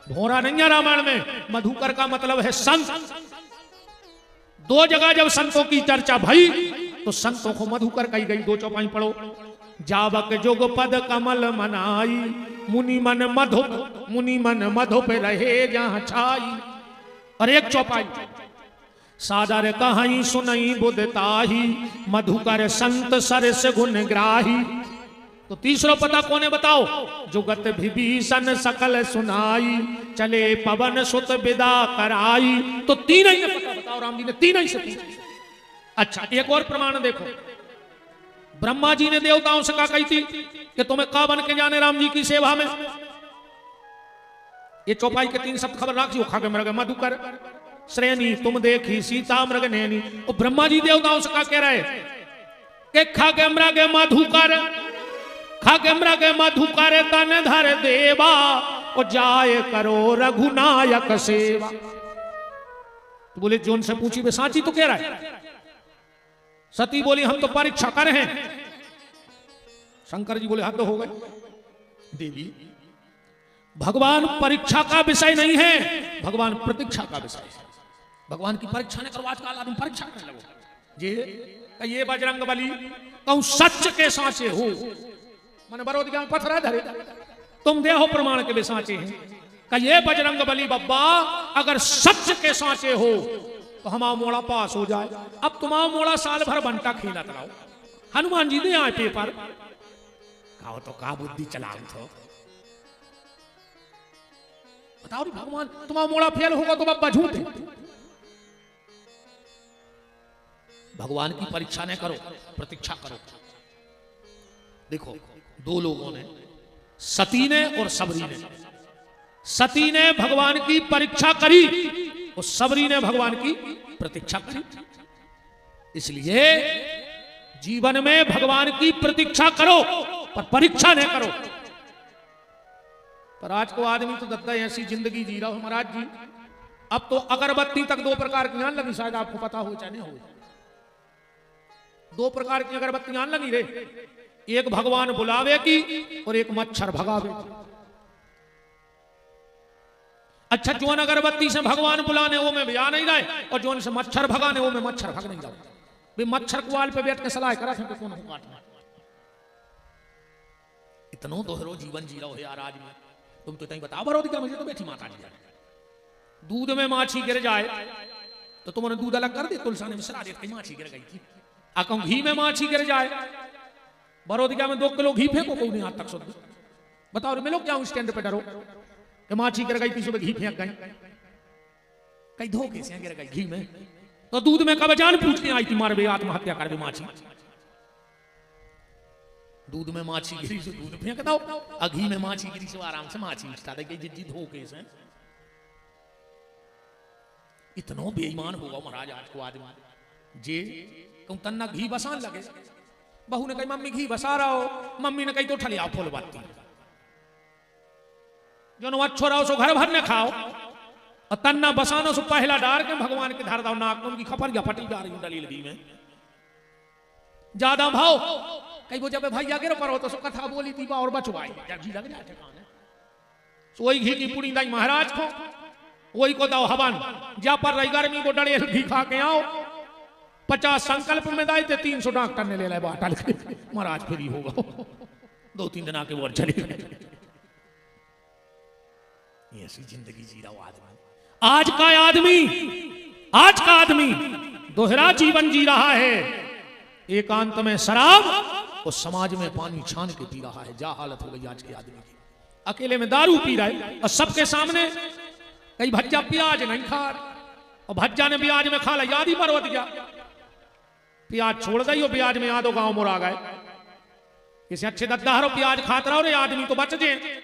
Speaker 1: भोरा नहीं है रामायण में, मधुकर का मतलब है संत। 2 जगह जब संतों की चर्चा भई तो संतों को मधुकर कही गई। 2 चौपाई पढ़ो, जावक जोग पद कमल मनाई मुनि मन मधुप रहे जहां छाई। और 1 चौपाई, सादर कहाई सुनई बुधताही मधुकर संत सरस गुण ग्राही। तो तीसरो पता कौन है बताओ, जुगत विभीषण सकल सुनाई चले पवन सुत विदा कराई। तो 3 ही पता बताओ, राम जी ने 3 ही से पूछा। अच्छा एक और प्रमाण देखो, ब्रह्मा जी ने देवताओं से कहा कही थी कि तुम्हें का बन के जाने राम जी की सेवा में। ये चौपाई के 3 शब्द खबर रखियो, खग मृग मधुकर श्रेणी तुम देखी सीता मृग नैनी। और ब्रह्मा जी देवताओं से कहा कह रहे कि खग मृग मधुकर, खग मृग मधुकर तन धर देवा और जाए करो रघुनायक सेवा। तो बोले जो उनसे पूछी वे साची तो कह रहा है। सती बोली हम तो परीक्षा कर हैं। शंकर जी बोले हद हो गए देवी, भगवान परीक्षा का विषय नहीं है, भगवान प्रतीक्षा का विषय है। भगवान की परीक्षा ने करो, आजकल आदमी परीक्षा करने लगो। ये बजरंग बली कहूं सच के सांचे हो, मैंने बरोदिया में पत्थर धरे तुम दे हो प्रमाण के वे सांचे हैं। का ये बजरंग बली बब्बा अगर सच के सांचे हो तो हमारा मोड़ा पास हो जाए। अब तुम्हारा मोड़ा साल भर बंटा खेलत रहो। हनुमान जी दे आए पेपर, कहो तो का बुद्धि चलाओ तो बताओ भगवान तुम्हारा मोड़ा फेल होगा तो बब्बा झूठे। भगवान की परीक्षा न करो, प्रतीक्षा करो। देखो 2 लोगों ने, सती ने और सबरी ने। सती ने भगवान की परीक्षा करी और सबरी ने भगवान की प्रतीक्षा करी। इसलिए जीवन में भगवान की प्रतीक्षा करो पर परीक्षा न करो। पर आज को आदमी तो दत्ता ऐसी जिंदगी जी रहा हो महाराज जी। अब तो अगरबत्ती तक 2 प्रकार की आने लगी, शायद आपको पता हो चाहे नहीं हो। 2 प्रकार की अगरबत्ती आने लगी रे, एक भगवान बुलावे की और एक मच्छर भगावे की। अच्छा जोन अगरबत्ती से भगवान बुलाने वो में भी आ नहीं रहे, और जोन से मच्छर भगाने वो में मच्छर भग नहीं रहा। वे मच्छर कुआल पे बैठ के सलाह करा थे कौन काटना। इतना दोहरो जीवन जी रहो यार आज में। तुम तो बताओ बरोदिका मुझे तो बैठी माता जी, दूध में माछी गिर जाए तो तुमने दूध अलग कर दे, तुलसा ने मिश्रा दे माछी गिर गई थी। आकम घी में माछी गिर जाए, बरोदिका में 2 किलो घी फेंको कोई नहीं आज तक सुध। बताओ मिलो क्या स्टैंड पे डरो कि माछी गिर गई थी सुबह घी फेंक गई, कई धोखे से गिर गई घी में, तो दूध में कब जान पूछने आई थी मारे आत्महत्या कर दे माछी, दूध में माछी गिरी से दूध फेंक दो, और घी में माछी गिरी से आराम से माछी उठा दे, जिद्दी धोखे से। इतना बेईमान होगा महाराज आज को आदमी जे कहूं तन्ना घी बसान लगे। बहू ने कही मम्मी घी बसा रहा हो, मम्मी ने कही तो ठलिया फूल बाती जो न अच्छो रहो सो घर भर ने खाओ, और तन्ना बसानो सो पहला डार के भगवान के धार दाओ नाक उनकी खपर या फटी जा रही दलील घी में ज्यादा भाव कई वो जब भैया गिर पर हो तो सो कथा बोली थी और बचवाई घी लग जाए ठिकाने, सो वही घी की पूरी दाई महाराज को, वही को दाओ हवन, जा पर रही गर्मी को डरे घी खा के आओ, 50 संकल्प में दाई थे 300 डॉक्टर ने ले लाए बाटल के, महाराज फ्री होगा 2-3 दिन आके वो चले गए। ऐसी जिंदगी जी रहा आदमी, आज का आदमी दोहरा जीवन जी रहा है, एकांत में शराब और समाज में पानी छान के पी रहा है। जा हालत हो गई आज के आदमी की, अकेले में दारू पी रहा है और सबके सामने कई भज्जा प्याज नहीं खा, और भज्जा ने प्याज में खा ला, याद ही मरवत गया, प्याज छोड़ गई और प्याज में यादो गांव मुरा गए, इसे अच्छे दद्दाहरो प्याज खाता रहो रे आदमी तो बच जाए,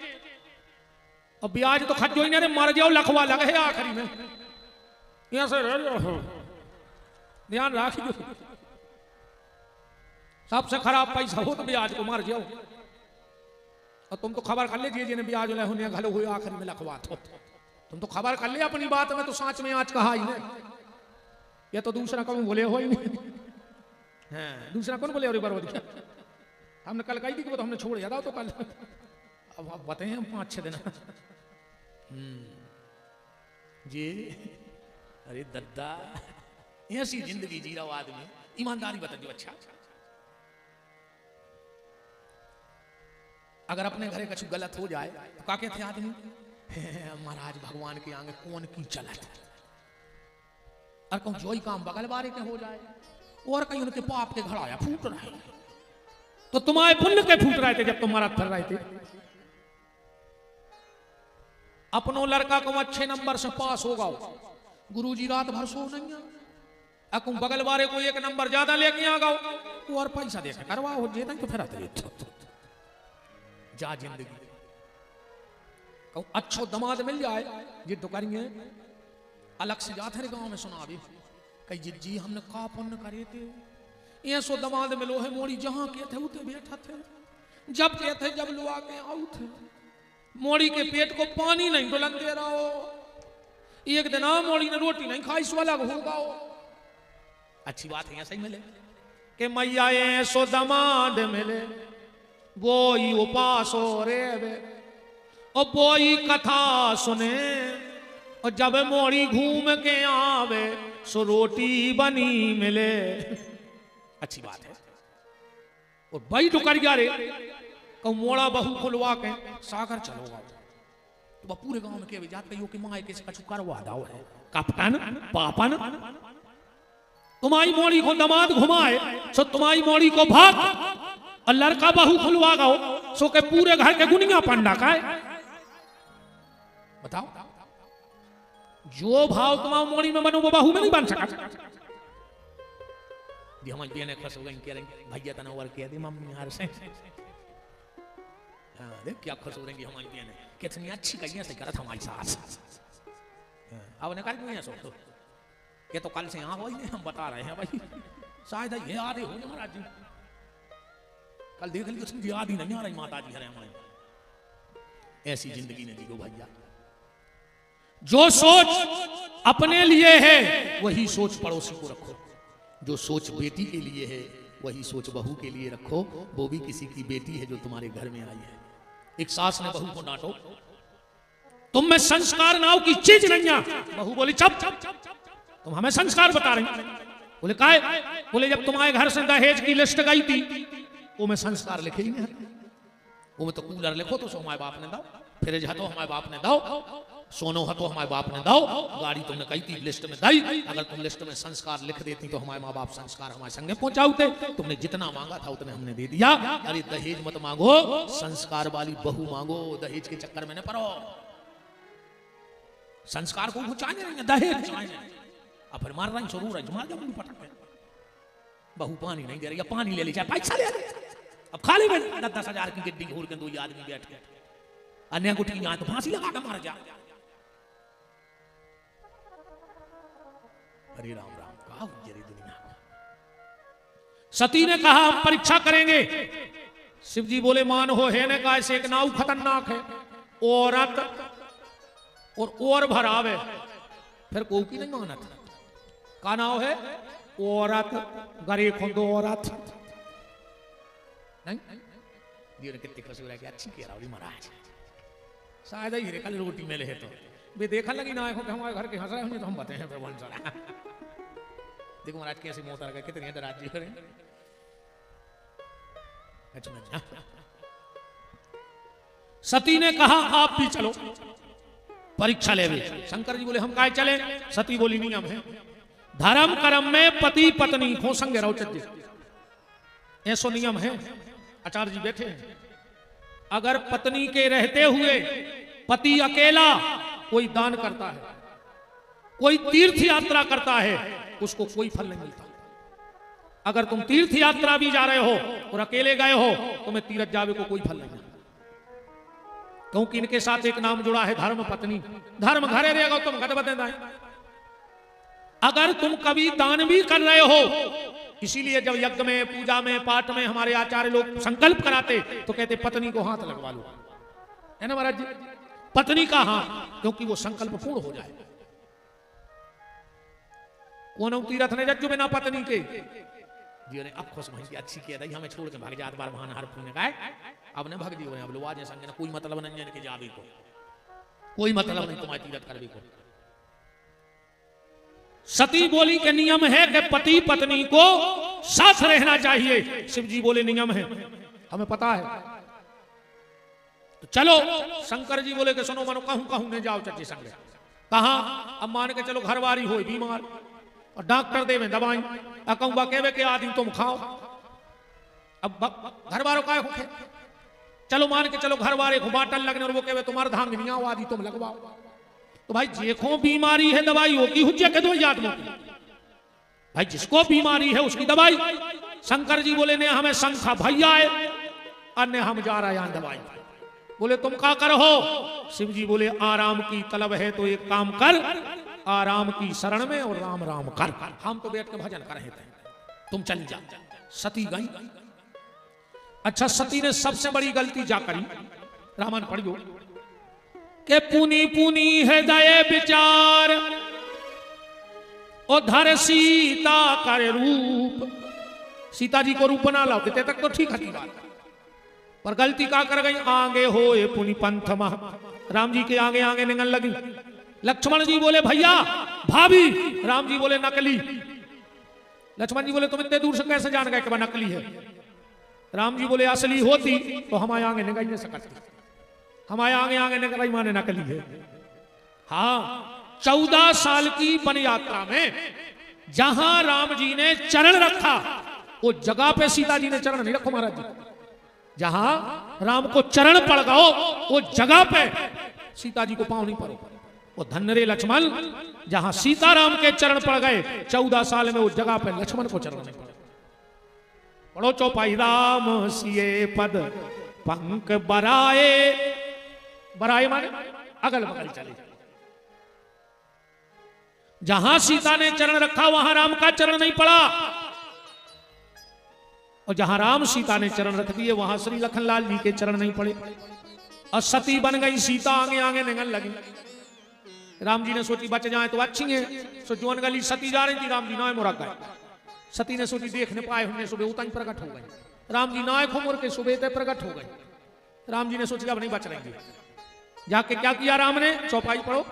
Speaker 1: और ब्याज तो खजो ही नहीं मर जाओ लखवा लगे आखिरी में, यहां से ध्यान रखियो, सबसे खराब पैसा हो तो ब्याज को मर जाओ, और तुम तो खबर कर लीजिए जिन्हें ब्याज ले होने घलो हुए आखिरी में लखवा तो तुम तो खबर कर ले अपनी बात में, तो सांच में आज कहा ही नहीं, ये तो दूसरा कौन बोले हो ही नहीं है, दूसरा कौन बोले और बरवत हमने कल कही थी कि वो तो हमने छोड़ दिया था, तो कल अब बताए हम 5-6 दिन जी, अरे दद्दा ऐसी जिंदगी जी रहा आदमी, ईमानदारी बता दो। अच्छा अगर अपने घरे कुछ गलत हो जाए तो क्या कहते आदमी, महाराज भगवान के आगे कौन की चलत, और कहूं जो ही काम बगल बारे के हो जाए, और कहीं उनके पाप के घड़ाया फूट रहे, तो तुम्हारे पुण्य के फूट रहे थे जब तुम महाराज फिर रहे थे, अपनों लड़का को अच्छे नंबर से पास होगा, गुरुजी रात भर सो नहीं अकुम बगल वाले को 1 नंबर ज्यादा लेके आ गओ, वो और पैसा दे करवा हो जे तो फिर आते जा जिंदगी कहूं अच्छो दमाद मिल जाए ये तो करेंगे, अलग से जाते गांव में सुना भी कही जी हमने का पुण्य करे थे, ये सो दमाद मिलो है मोड़ी जहां के थे उते बैठा थे, जब के थे जब लोग आके आउ थे, मोड़ी के पेट को पानी नहीं डुलन दे रहा हो, एक दिन मोड़ी ने रोटी नहीं खाई सो अलग होगा हो। अच्छी बात है सही मिले कि मैया सो दमाद मिले वो ही उपास हो रे और वो ही कथा सुने, और जब मोड़ी घूम के आवे सो रोटी बनी मिले। अच्छी बात है, और भाई तो कर गया रे कहूं मोड़ा बहू खुलवा के सागर चलोगा, तो वह पूरे गांव में के जाते हो कि माए के कछु करवा दाओ है कपटन पापन, तुम्हारी मोड़ी को दमाद घुमाए सो तुम्हारी मोड़ी को भाग, और लड़का बहू खुलवा गो सो के पूरे घर के गुनिया पंडा का है। बताओ जो भाव तुम्हारी मोड़ी में बनो वो बहू में नहीं बन सका। जी हमारी बहने खुश हो गई, कह रही भैया तना और कह दे मम्मी यार से, देख क्या खुश हो रही हमारी बहन, कितनी अच्छी कहिए से करत हमारी सास, अब ने कर सो ये तो कल से यहाँ वही हम बता रहे हैं भाई, शायद ये आधे हो महाराज जी, कल देख लीजिए उसमें याद ही नहीं आ रही माता जी हरे हमारे। ऐसी जिंदगी ने जियो भैया, जो सोच अपने लिए है वही सोच पड़ोसी को रखो, जो सोच बेटी के लिए है वही सोच बहू के लिए रखो, वो भी किसी की बेटी है जो तुम्हारे घर में आई है। एक सास ने बहू को डांटो, तुम में संस्कार नाव की चीज नहीं है, बहू बोली चुप, तुम हमें संस्कार बता रही, बोले काय, बोले जब तुम्हारे घर से दहेज की लिस्ट गई थी वो में संस्कार लिखे ही नहीं, वो में तो कूलर लिखो तो हमारे बाप ने दाओ, फ्रिज है तो हमारे बाप ने दाओ, सोनो है तो हमारे बाप ने दाओ, गाड़ी तुमने कही थी लिस्ट में दी, अगर तुम लिस्ट में संस्कार लिख देती तो हमारे माँ बाप संस्कार हमारे संगे पहुंचाते, तुमने जितना मांगा था उतने हमने दे दिया। अरे दहेज मत मांगो, संस्कार वाली बहू मांगो, दहेज के चक्कर में न पड़ो। संस्कार को चाहे नहीं, दहेज चाहे। अब फिर मार रही जरूर है, मार जब पटक के बहू पानी नहीं दे रही, पानी ले ली, चाहे पैसा ले ली। अब खाली में 10,000 की गिड्डी घूर के 2 आदमी बैठ के अन्य गुठी यहाँ तो फांसी लगा के मार जा। हरे राम राम, कहा जरी दुनिया। सती ने कहा हम परीक्षा करेंगे। शिव जी बोले मान हो है ने कहा ऐसे एक नाव खतरनाक है, औरत और भरावे। फिर को की नहीं मानत, का नाव है औरत, गरे खुंदो औरत नहीं। जी ने कितनी खुशी हो रहा है कि अच्छी कह रहा हूँ महाराज, शायद ही कल रोटी में ले तो वे देखा लगी ना आंखों के हमारे घर के हंस रहे होंगे तो हम बताए हैं प्रभु सारा। देखो महाराज कैसे मोहतर गए, कितने राज्य करें। अच्छा सती ने कहा आप भी चलो परीक्षा ले। शंकर जी बोले हम काहे चले। सती बोली नियम है धर्म कर्म में पति पत्नी को संग रहो चज्जे, ऐसो नियम है। आचार्य जी बैठे हैं, अगर पत्नी के रहते हुए पति अकेला कोई दान करता है, कोई तीर्थ यात्रा करता है, उसको कोई फल नहीं मिलता। अगर तुम तीर्थ यात्रा भी जा रहे हो और अकेले गए हो, तुम्हें तीर्थ जावे को कोई फल नहीं मिलता, क्योंकि इनके साथ एक नाम जुड़ा है धर्म पत्नी। धर्म घरे रहेगा तुम घट बदे। अगर तुम कभी दान भी कर रहे हो, इसीलिए जब यज्ञ में पूजा में पाठ में हमारे आचार्य लोग संकल्प कराते तो कहते पत्नी को हाथ लगवा लो, है ना महाराज जी, पत्नी का हाथ, क्योंकि वो संकल्प पूर्ण हो जाए। कौन तीरथ ने जज्जु बिना पत्नी के जी ने अब खुश भई अच्छी कह रही, हमें छोड़ के भाग जात बार बहाना हर पुण्य का अब ने भग दियो, अब लोग संग ने कोई मतलब नहीं है कि जावे को, कोई मतलब नहीं तुम्हारे तीरथ करवे को। सती बोली के नियम है कि पति पत्नी को साथ रहना चाहिए। शिव जी बोले नियम है, हमें पता है तो चलो। शंकर जी बोले कि सुनो मनो कहूं कहूं ने जाओ चच्ची संग। कहा अब मान के चलो घरवारी हो बीमार और डॉक्टर देवे दवाई, कहूंगा कहवे के आदमी तुम खाओ। अब घर वालों का होखे, चलो मान के चलो घर वाले को बाटल लगने और वो कहवे तुम्हारे धांगनिया आदि तुम लगवाओ। तो भाई जेखो बीमारी है दवाई होगी हुज्जे के दो आदमों की, भाई जिसको बीमारी है उसकी दवाई। शंकर जी बोले ने हमें शंखा भैया है, अन्य हम जा रहे हैं दवाई। बोले तुम क्या कर हो। शिव जी बोले आराम की तलब है तो एक काम कर, आराम की शरण में और राम राम कर। हम तो बैठ के भजन कर रहे थे, तुम चल जा। सती गई। अच्छा सती ने सबसे बड़ी गलती जा करी, रामायण पढ़ियो के पुनी पुनी हृदय विचार और धर सीता कर रूप। सीता जी को रूप बना लाओ देते तक तो ठीक है बात, पर गलती का कर गई आगे हो पुनि पंथ मह। राम जी के आगे आगे निकल लगी। लक्ष्मण जी बोले भैया भाभी, राम जी बोले नकली। लक्ष्मण जी बोले तुम इतने दूर से कैसे जान गए कि वह नकली है। राम जी बोले असली होती तो हमारे आगे निकल नहीं सकती, हमारे आगे आगे निकल माने नकली है। हाँ 14 साल की वन यात्रा में जहां राम जी ने चरण रखा वो जगह पे सीता जी ने चरण नहीं रखो महाराज जी। जहां राम को चरण पड़ गओ वो जगह पे सीता जी को पांव नहीं पड़ो। वो धन्य रे लक्ष्मण, जहां सीताराम के चरण पड़ गए 14 साल में वो जगह पे लक्ष्मण को चरण नहीं पड़े। पढ़ो चौपाई राम सिए पद पंख बराए। बराए माने अगल बगल चले। जहां सीता ने चरण रखा वहां राम का चरण नहीं पड़ा, और जहां राम सीता ने चरण रख दिए वहां श्री लखनलाल जी के चरण नहीं पड़े। और सती बन गई, सीता आगे आगे निकल लगी। राम जी ने सोची बच जाए तो अच्छी है, सो जोन गली सती जा रही थी, राम जी नाय मुरा गए। सती ने सोची देखने पाए हमने सुबह उतना ही प्रकट हो गए। राम जी नाय खुमुर के सुबह तक प्रकट हो गए। राम जी ने सोचा अब नहीं बच रहेंगे। जाके क्या किया राम ने, चौपाई पढ़ो।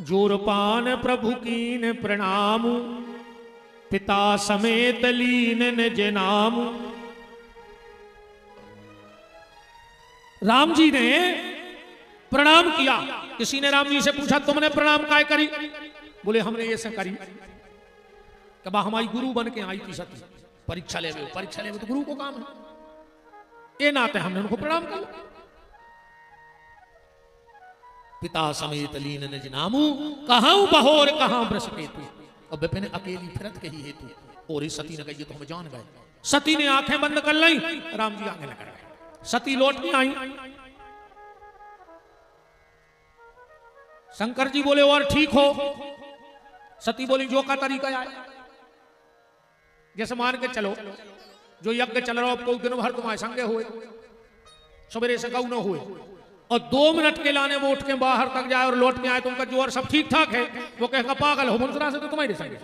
Speaker 1: जोरपान प्रभु कीन प्रणाम, पिता समेत लीन निज नाम। राम जी ने प्रणाम किया। किसी ने राम जी से पूछा तुमने प्रणाम काय करी। बोले हमने ये से करी कि हमारी गुरु बन के आई थी सती, परीक्षा ले गए। परीक्षा ले गए तो गुरु को काम है, ये नाते हमने उनको प्रणाम किया। पिता समेत लीन निज नामू, कहां बहोर कहां बृहस्पति। और विपिन अकेली फिरत के ही हेतु। और इस सती ने कही तो हम जान गए। सती ने आंखें बंद कर ली, राम जी आगे लग गए। सती लौट के आई। शंकर जी बोले और ठीक हो। सती बोली जो का तरीका है, जैसे मान के चलो जो यज्ञ चल रहा हो दिन भर तुम्हारे संगे हुए, सवेरे से गऊ न हुए, और 2 मिनट के लाने वो उठ के बाहर तक जाए और लौट के आए तो उनका जोर सब ठीक ठाक है, वो कहेगा पागल हो मुंसरा से तो तुम्हारे संगे।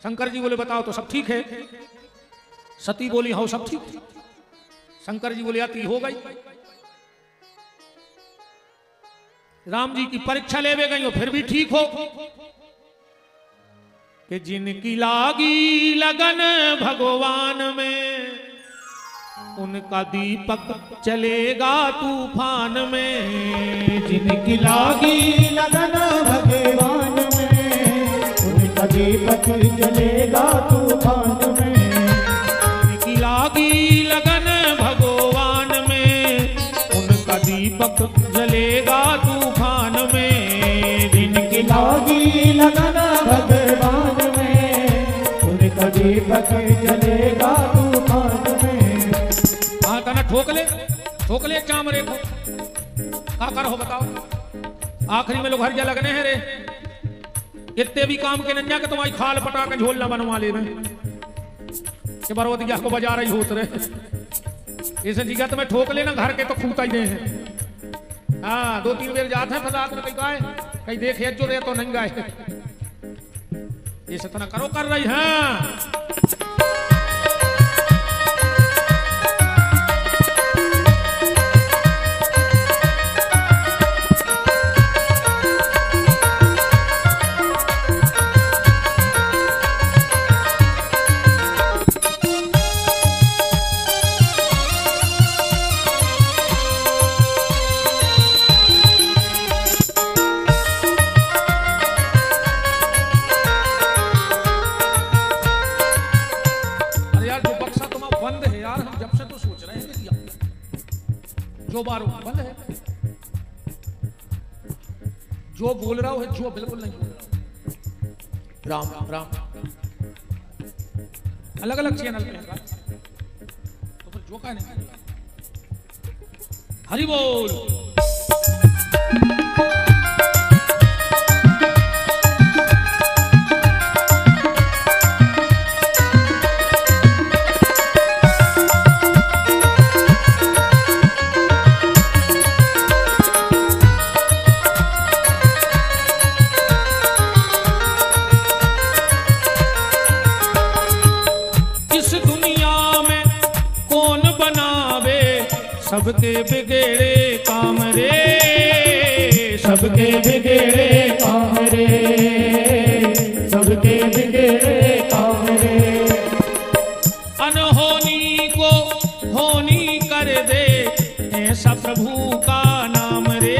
Speaker 1: शंकर जी बोले बताओ तो सब ठीक है। सती बोली हाँ सब ठीक। शंकर जी बोले अति हो गई। राम जी की परीक्षा लेवे गई हो फिर भी ठीक हो कि जिनकी लागी लगन भगवान में, उनका दीपक चलेगा तूफान में।
Speaker 2: जिनकी लागी लगन भगवान में, उनका दीपक चलेगा तूफान में।
Speaker 1: जिनकी लागी लगन भगवान में, उनका दीपक जलेगा तूफान में।
Speaker 2: जिनकी लागी लगन भगवान में, उनका दीपक जलेगा तूफान में।
Speaker 1: हाँ तना ठोक ले चामरे को का करो बताओ। आखिरी में लोग हर लगने हैं रे, इतने भी काम के नन्या के तुम्हारी खाल पटा के झोल न बनवा ले कि बरवतिया को बजा रही होत रहे। इसे जिगा तुम्हें ठोक लेना घर के तो खूता ही दे हैं। हाँ 2-3 बेर जाते हैं फसाद में कहीं देखे जो रहे तो नहीं गाए। इसे तना करो कर रही है। जो बार बंद है, जो बोल रहा है जो बिल्कुल नहीं बोल रहा। राम राम अलग अलग चैनल पे है तो फिर जो का नहीं। हरि बोल। सबके बिगड़े काम रे,
Speaker 2: सबके बिगड़े काम रे, सबके बिगड़े काम रे।
Speaker 1: अनहोनी को होनी कर दे ऐसा प्रभु का नाम रे,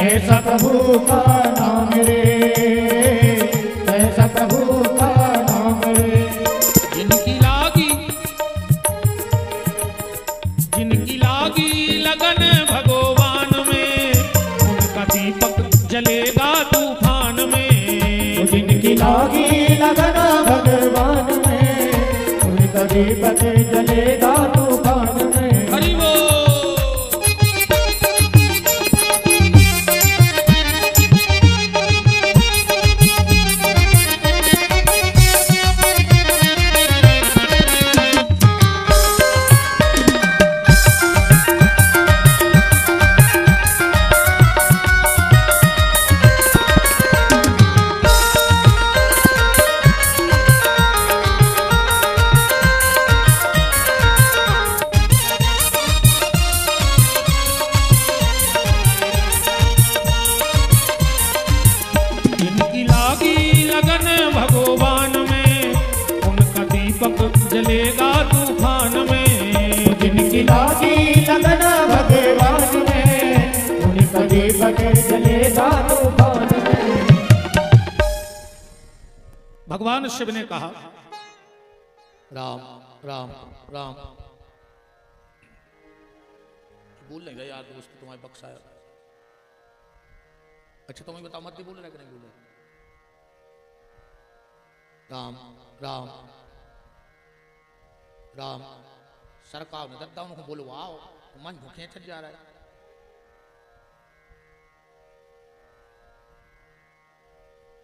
Speaker 2: ऐसा प्रभु का नाम रे, ऐसा प्रभु का नाम रे।
Speaker 1: जिनकी लागी लगन भगवान में, उनका दीपक जलेगा तूफान में।
Speaker 2: जिनकी लागी लगन भगवान में, उनका दीपक जलेगा तूफान में।
Speaker 1: हरि बोल। जलेगा तूफान में।
Speaker 2: जिनकी लागी लगन भगवान में, उनका दीपक जलेगा तूफान में।
Speaker 1: भगवान शिव ने कहा राम राम राम। बोल नहीं गया यार दोस्त तुम्हारे बक्सा है। अच्छा तुम्हें बताओ मत बोल रहा कि नहीं बोल रहा? राम राम राम सरकार ने दत्ता उनको बोलो आओ तो मन भूखे छट जा रहा है।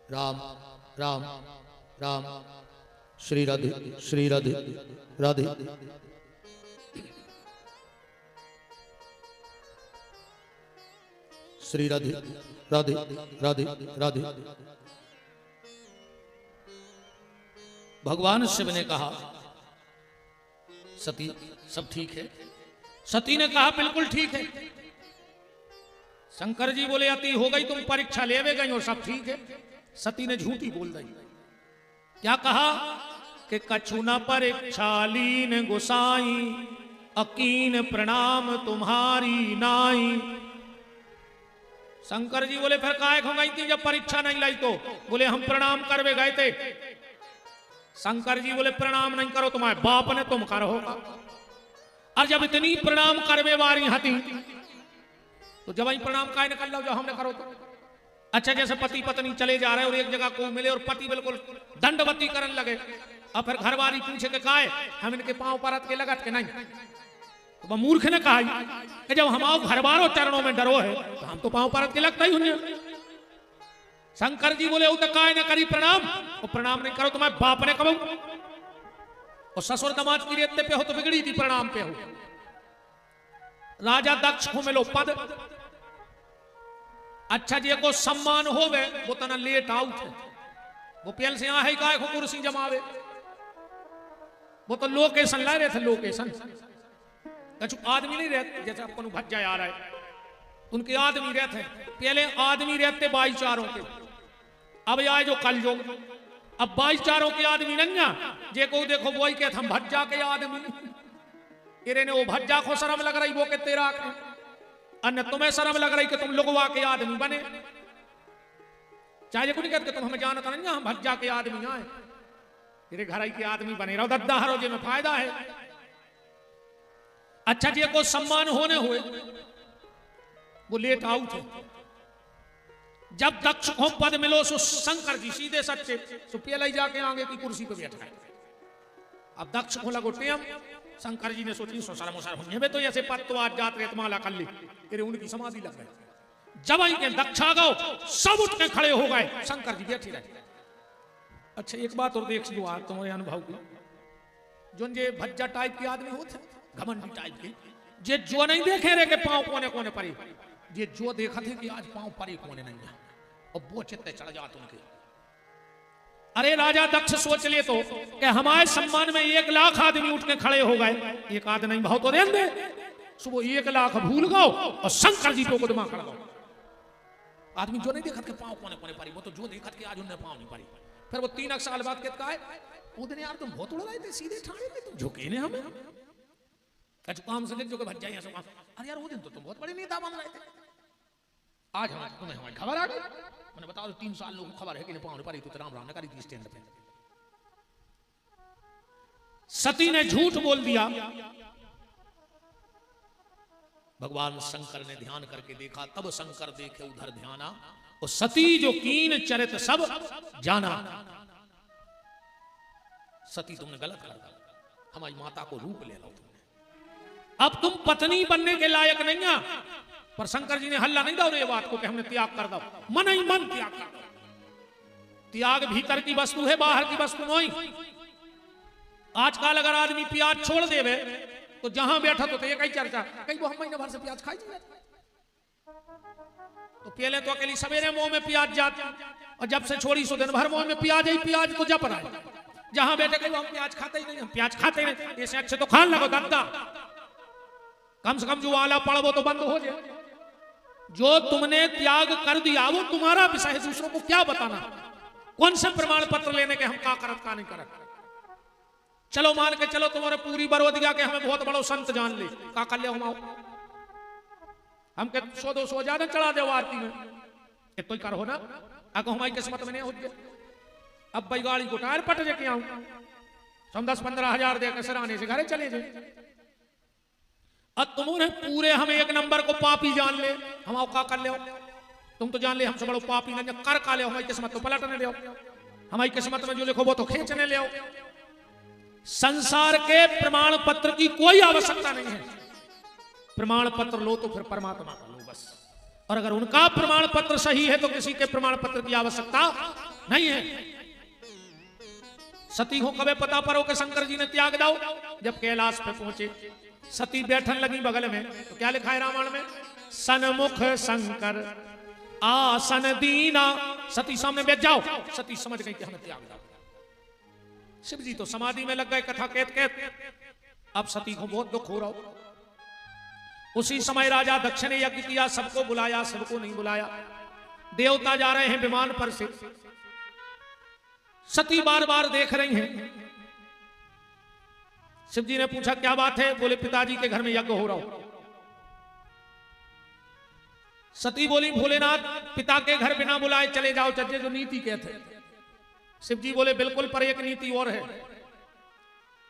Speaker 1: राम राम राम श्री राधे श्री राधे राधे श्री राधे राधे राधे राधे। भगवान शिव ने कहा सती सब ठीक है? सती ने कहा बिल्कुल ठीक है। शंकर जी बोले अति हो गई, तुम परीक्षा लेवे गई और सब ठीक है। सती ने झूठी बोल दी। क्या कहा कि कछु न परीक्षा लीन गोसाई, अकीन प्रणाम तुम्हारी नाई। शंकर जी बोले फिर काहे खो गई थी जब परीक्षा नहीं लाई? तो बोले हम प्रणाम करवे गए थे। शंकर जी बोले प्रणाम नहीं करो, तुम्हारे बाप ने तुम करो होगा। और जब इतनी प्रणाम करवे वारी हती तो जब ही प्रणाम काहे न कर लो जो हमने करो तो। अच्छा जैसे पति पत्नी चले जा रहे और एक जगह को मिले और पति बिल्कुल दंडवती करने लगे और फिर घरवाली पूछे कि काहे हम इनके पांव परत के लगत के नहीं? तो मूर्ख ने कहा कि जब हम आओ घरवालों चरणों में डरो है तो हम तो पांव परत के लगता ही होंगे। शंकर जी बोले तो काहे न करी प्रणाम, और प्रणाम नहीं करो तुम्हारे बाप ने कबू। और ससुर दमाद की रेते पे हो तो बिगड़ी थी प्रणाम पे हो। राजा दक्ष को मिलो पद। अच्छा जी को सम्मान हो गए वो तना लेट आउट है। वो पेल से यहाँ काय को कुर्सी जमावे, वो तो लोकेशन ला रहे थे। लोकेशन कछु आदमी नहीं रहते जैसे अपन भज्जा आ रहा है, उनके आदमी रहते हैं। पहले आदमी रहते भाईचारों के, अब आए जो कल जो अब भाईचारों के आदमी नहीं जे को देखो वही कहते हम भज्जा के आदमी। तेरे ने वो भज्जा को शर्म लग रही वो के तेरा अन्य तुम्हें शर्म लग रही कि तुम लोगवा के आदमी बने। चाहे नहीं कहते तुम हमें जानता नहीं हम भज्जा के आदमी आए, तेरे घर के आदमी बने रहो दद्दा हरो जे में फायदा है। अच्छा जी को सम्मान होने हुए वो लेट आउट है। जब दक्ष को पद मिलो सो शंकर जी सीधे सच्चे सो पेला ही जाके आगे की कुर्सी पे बैठा है। अब दक्ष को लगो टेम। शंकर जी ने सोची सो शर्म होने तो ऐसे पद तो आज जात रेत माला कर ली, तेरे उनकी समाधि लग गई। जब इनके दक्ष आ गो सब उठ के खड़े हो गए, शंकर जी बैठे रहे। अच्छा एक बात और देख लो आज तुम्हारे अनुभव की, जो जे भज्जा टाइप के आदमी होते घमंडी टाइप के, जे जो नहीं देखे रे के पांव कोने कोने परे, जे जो देखा थे कि आज पांव परे कोने नहीं है और वो चित्ते चढ़ जाते उनके। अरे राजा दक्ष सोच लिए तो कि हमारे सम्मान में 1 लाख आदमी उठ के खड़े हो गए, एक आध नहीं भाव तो देन दे। सुबह 1 लाख भूल गो और शंकर जी को दिमाग खड़ा गो। आदमी जो नहीं देखा के पांव कोने कोने परी, वो तो जो देखा के आज उन्हें पांव नहीं परी। फिर वो 3 साल बाद कहता है वो दिन यार तुम बहुत उड़ रहे थे सीधे ठाणे में, तुम झुके ने हमें कछु काम से जो के भज जाए। अरे यार वो दिन तो तुम बहुत बड़े नेता बन रहे थे, आज तुम्हें हमारी खबर आ गई। मैंने बताओ 3 साल लोगों को खबर है कि पांव नहीं परी, तो राम राम ने करी थी स्टैंड पे। सती ने झूठ बोल दिया। भगवान शंकर ने ध्यान करके देखा, तब शंकर देखे उधर ध्याना और सती जो कीन चरित सब जाना। सती तुमने गलत कर दिया, हमारी माता को रूप ले लो तुमने, अब तुम पत्नी बनने के लायक नहीं है। पर शंकर जी ने हल्ला नहीं दो ये बात को कि हमने त्याग कर दो, मन ही मन त्याग कर दो। त्याग भीतर की वस्तु है, बाहर की वस्तु नहीं। आजकल अगर आदमी प्याज छोड़ देवे तो जहां बैठा तो एक ही चर्चा, कहीं वो हम महीने भर से प्याज खाई तो पहले तो अकेली सवेरे मुंह में प्याज जाती और जब से छोड़ी सो दिन भर मुंह में प्याज ही प्याज तो जप रहा है। जहां बैठे कहीं हम प्याज खाते ही नहीं, हम प्याज खाते ही नहीं। ऐसे अच्छे तो खान लगो दद्दा, कम से कम जो आला पड़ वो तो बंद हो जाए। जो तुमने त्याग कर दिया वो तुम्हारा विषय है, दूसरों को क्या बताना। कौन से प्रमाण पत्र लेने के हम का करत का नहीं करत। चलो मान के चलो तुम्हारे पूरी बरोदिया के हमें बहुत बड़ो संत जान ले, का कर ले हम आओ हम के 100-200 ज्यादा चढ़ा दे आरती में, तो ही कर हो ना। आको हमारी किस्मत में नहीं हो गया। अब भाई गाड़ी को टायर पट जे के आऊं, हम 10-15 हजार दे के सराने से घरे चले जाए। अब तुम्हें पूरे हम 1 नंबर को पापी जान ले, हम आओ का कर ले। तुम तो जान ले हमसे बड़ो पापी न कर का ले, हमारी किस्मत तो पलटने ले, हमारी किस्मत में जो लिखो वो तो खींचने ले। संसार के प्रमाण पत्र की कोई आवश्यकता नहीं है। प्रमाण पत्र लो तो फिर परमात्मा का लो बस। और अगर उनका प्रमाण पत्र सही है तो किसी के प्रमाण पत्र की आवश्यकता नहीं है। सती हो कबे पता परो के शंकर जी ने त्याग दाओ। जब कैलाश पे पहुंचे, सती बैठन लगी बगल में, तो क्या लिखा है रामायण में? सन्मुख शंकर आसन दीना। सती सामने बैठ जाओ। सती समझ गई कि हमें त्याग दाओ। शिव जी तो समाधि में लग गए कथा कहत कहत। अब सती को बहुत दुख हो रहा हो। उसी समय राजा दक्ष ने यज्ञ किया, सबको बुलाया, सबको नहीं बुलाया। देवता जा रहे हैं विमान पर से, सती बार बार देख रही हैं। शिव जी ने पूछा क्या बात है? बोले पिताजी के घर में यज्ञ हो रहा हो। सती बोली भोलेनाथ पिता के घर बिना बुलाए चले जाओ, चचे जो नीति कहते। शिव जी बोले बिल्कुल, पर एक नीति और है।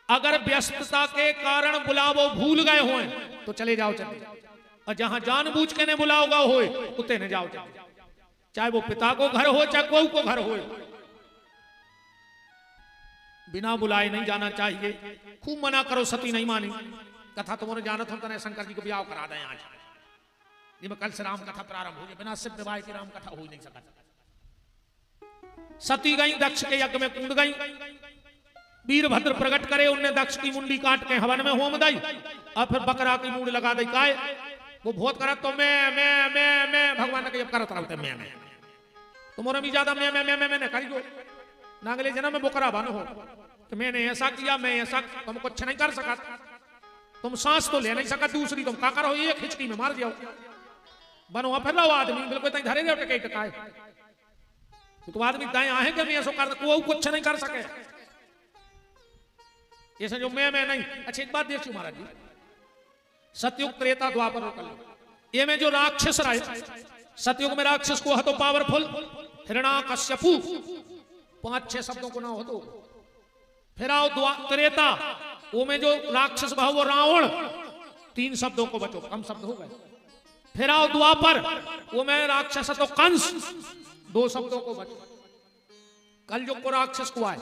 Speaker 1: अगर व्यस्तता के कारण बुलावो भूल गए हो तो चले जाओ चले, और जहां जानबूझ के ने बुलाओगा हो उते न जाओ चले। चाहे वो पिता को घर हो चाहे कोई को घर हो, बिना बुलाए नहीं जाना चाहिए। खूब मना करो, सती नहीं मानी। कथा तुम्हारे जानत हो तो शंकर जी को ब्याह करा दें आज। जिसमें कल से राम कथा प्रारंभ हो गई, बिना शिव विवाह की राम कथा हो नहीं सका। सती गई, दक्ष के यज्ञ में कूद गई। वीरभद्र प्रकट करे, उनने दक्ष की मुंडी काट के हवन में होम दई, और फिर बकरा की मूंड लगा दी। काय वो बहुत करा तो मैं भगवान के जब करत रहते मैं तुम्हारा भी ज्यादा मैं करी दो ना। अगले जन्म में बोकरा बन हो कि मैंने ऐसा किया, मैं ऐसा, तुम कुछ नहीं कर सका। तुम सांस तो ले नहीं सका, दूसरी तुम का करो एक हिचकी में मार दिया बनो। फिर रहो आदमी बिल्कुल धरे रहो टके टकाए। तो आदमी दाएं आहे कि मैं ऐसा कर कुछ नहीं कर सके। ऐसा जो मैं नहीं। अच्छा एक बात देखिए महाराज जी, सतयुग त्रेता द्वापर कलयुग, ये में जो राक्षस रहे, सतयुग में राक्षस को हतो पावरफुल हिरण्याकश्यपु, 5-6 शब्दों को ना हो तो। फिर आओ त्रेता, वो में जो राक्षस भाव वो रावण, 3 शब्दों को बचो, कम शब्द हो गए। फिर आओ द्वापर, वो में राक्षस तो कंस, 2 शब्दों को बचो। कलयुग को राक्षस को आए,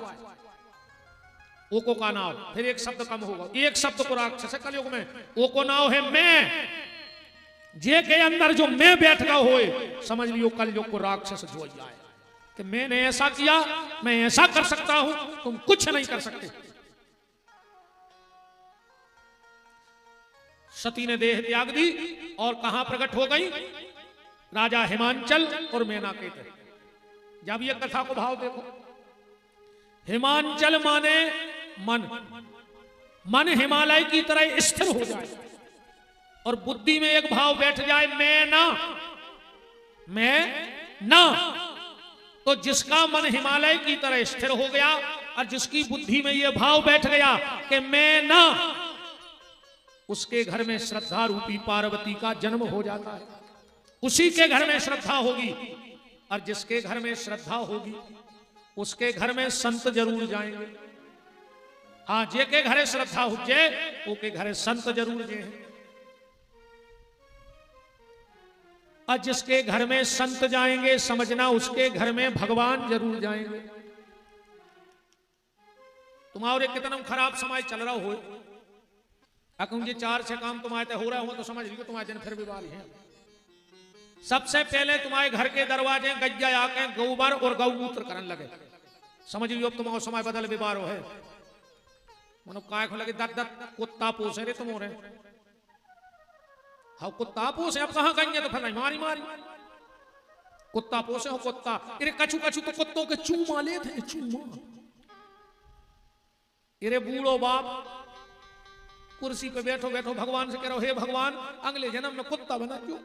Speaker 1: ओ को का नाव, फिर 1 शब्द कम होगा। 1 शब्द को राक्षस है कलयुग में। ओ को नाव है मैं, जे के अंदर जो मैं बैठ गया होए, समझ लियो कलयुग को राक्षस जो आए कि मैंने ऐसा किया, मैं ऐसा कर सकता हूं, तुम कुछ नहीं कर सकते। सती ने देह त्याग दी और कहां प्रकट हो गई? राजा हिमांचल और मेनाकेत। जब ये कथा को भाव देखो, हिमांचल माने मन, मन हिमालय की तरह स्थिर हो जाए और बुद्धि में एक भाव बैठ जाए, मैं ना। तो जिसका मन हिमालय की तरह स्थिर हो गया और जिसकी बुद्धि में यह भाव बैठ गया कि मैं ना, उसके घर में श्रद्धा रूपी पार्वती का जन्म हो जाता है। उसी के घर में श्रद्धा होगी, और जिसके घर में श्रद्धा होगी उसके घर में संत जरूर जाएंगे। हाँ, जे के घरे श्रद्धा हो जे, वो के घरे संत जरूर जे हैं। और जिसके घर में संत जाएंगे, समझना उसके घर में भगवान जरूर जाएंगे। तुम्हारे कितना खराब समाज चल रहा हो, ये 4 से काम तुम्हारे हो रहा हो तो समझ लीजिए तुम्हारे दिन फिर भी बाल है। सबसे पहले तुम्हारे घर के दरवाजे गैया आके गोबर और गौमूत्र करने लगे, समझ लियो तुम्हारा समय बदल बीमार हो है। मनो काय को लगे दत कुत्ता पोसे रे तुम्हारे, हाँ कुत्ता पोसे, अब कहां गई तो फिर नहीं मारी कुत्ता पोसे हो कुत्ता। अरे कछु तो कुत्तों के चूमा ले थे, चूमा। अरे बूढ़ो बाप कुर्सी पे बैठो भगवान से कह रहे हो, हे भगवान अगले जन्म में कुत्ता बना क्यों,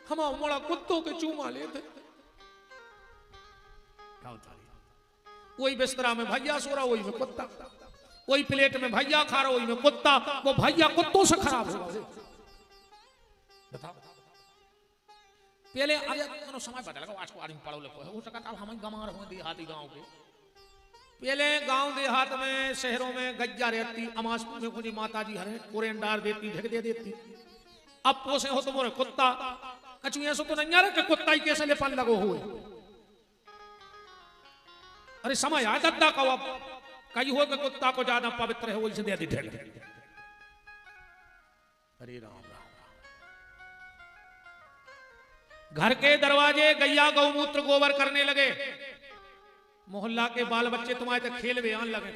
Speaker 1: हम मोड़ा कुत्तों के चूमा लेते। कोई बिस्तरा में भैया सो रहा, वही में कुत्ता, कोई प्लेट में भैया खा रहा, वही में कुत्ता। वो भैया कुत्तों से खराब होगा। बताओ पहले अरे समय पता लगा, आज को आदमी पढ़ो लिखो है, हो सका था हम गंवार हो देहाती गांव के। पहले गांव देहात में शहरों में गज्जा रहती, अमास में कुछ माता जी हरे कोरेंडार देती, ढक दे देती। अब पोसे हो तो मोरे कुत्ता, कछु ऐसा तो नहीं आ रहा कि कुत्ता ही कैसे लेपन लगो हुए। अरे समय आ दद्दा का अब कही हो कि कुत्ता को ज्यादा पवित्र है वो इसे दे दी ढेल। अरे राम राम। घर के दरवाजे गैया गौमूत्र गोबर करने लगे। मोहल्ला के बाल बच्चे तुम्हारे तक खेल बयान लगे,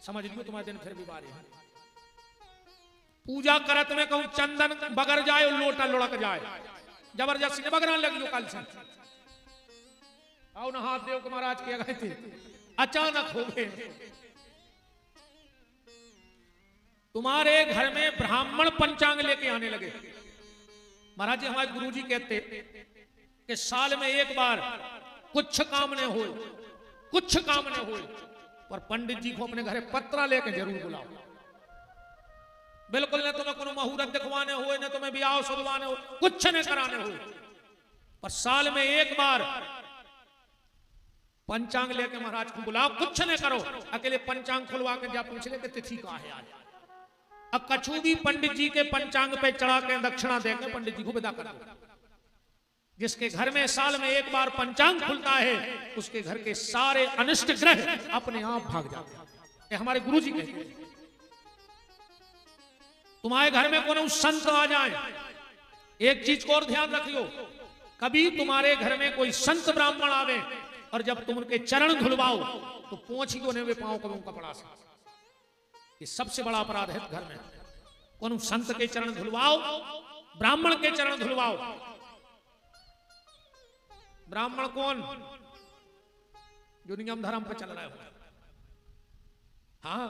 Speaker 1: समझ लियो तुम्हारे दिन फिर भी बारी है। पूजा करत में कहूं चंदन बगर जाए और लोटा लुढ़क जाए, जबरदस्ती ने बगरान लगी हो कल से। आओ ना हाथ देव को महाराज किया गए थे, अचानक हो गए। तुम्हारे घर में ब्राह्मण पंचांग लेके आने लगे। महाराज जी हमारे गुरुजी कहते कि साल में एक बार कुछ काम न हो, कुछ काम न हो, पर पंडित जी को अपने घरे पत्रा लेके जरूर बुलाओ। बिल्कुल न तुम्हें कोनो मुहूर्त दिखवाने हो, न तुम्हें ब्याह सदवाने हो, कुछ न कराने हो, पर साल में एक बार पंचांग लेके महाराज को बुलाओ। कुछ न करो, अकेले पंचांग खुलवा के जा पूछ ले कि तिथि का है आज। अब कछु भी पंडित जी के पंचांग पे चढ़ा के दक्षिणा देकर पंडित जी को विदा कर दो। जिसके घर में साल में एक बार पंचांग खुलता है उसके घर के सारे अनिष्ट ग्रह अपने आप भाग जाते हैं। ये हमारे गुरुजी कहते हैं। तुम्हारे घर में कोनो संत आ जाए, एक चीज को और ध्यान रखियो, कभी तुम्हारे घर में कोई संत ब्राह्मण आवे और जब तुम उनके चरण धुलवाओ तो पोंछ को वे पाओ कभी उनका पड़ा सा। ये सबसे बड़ा अपराध है घर में। कोनो संत के चरण धुलवाओ, ब्राह्मण के चरण धुलवाओ। ब्राह्मण कौन? जो नियम धर्म पे चल रहा है। हाँ,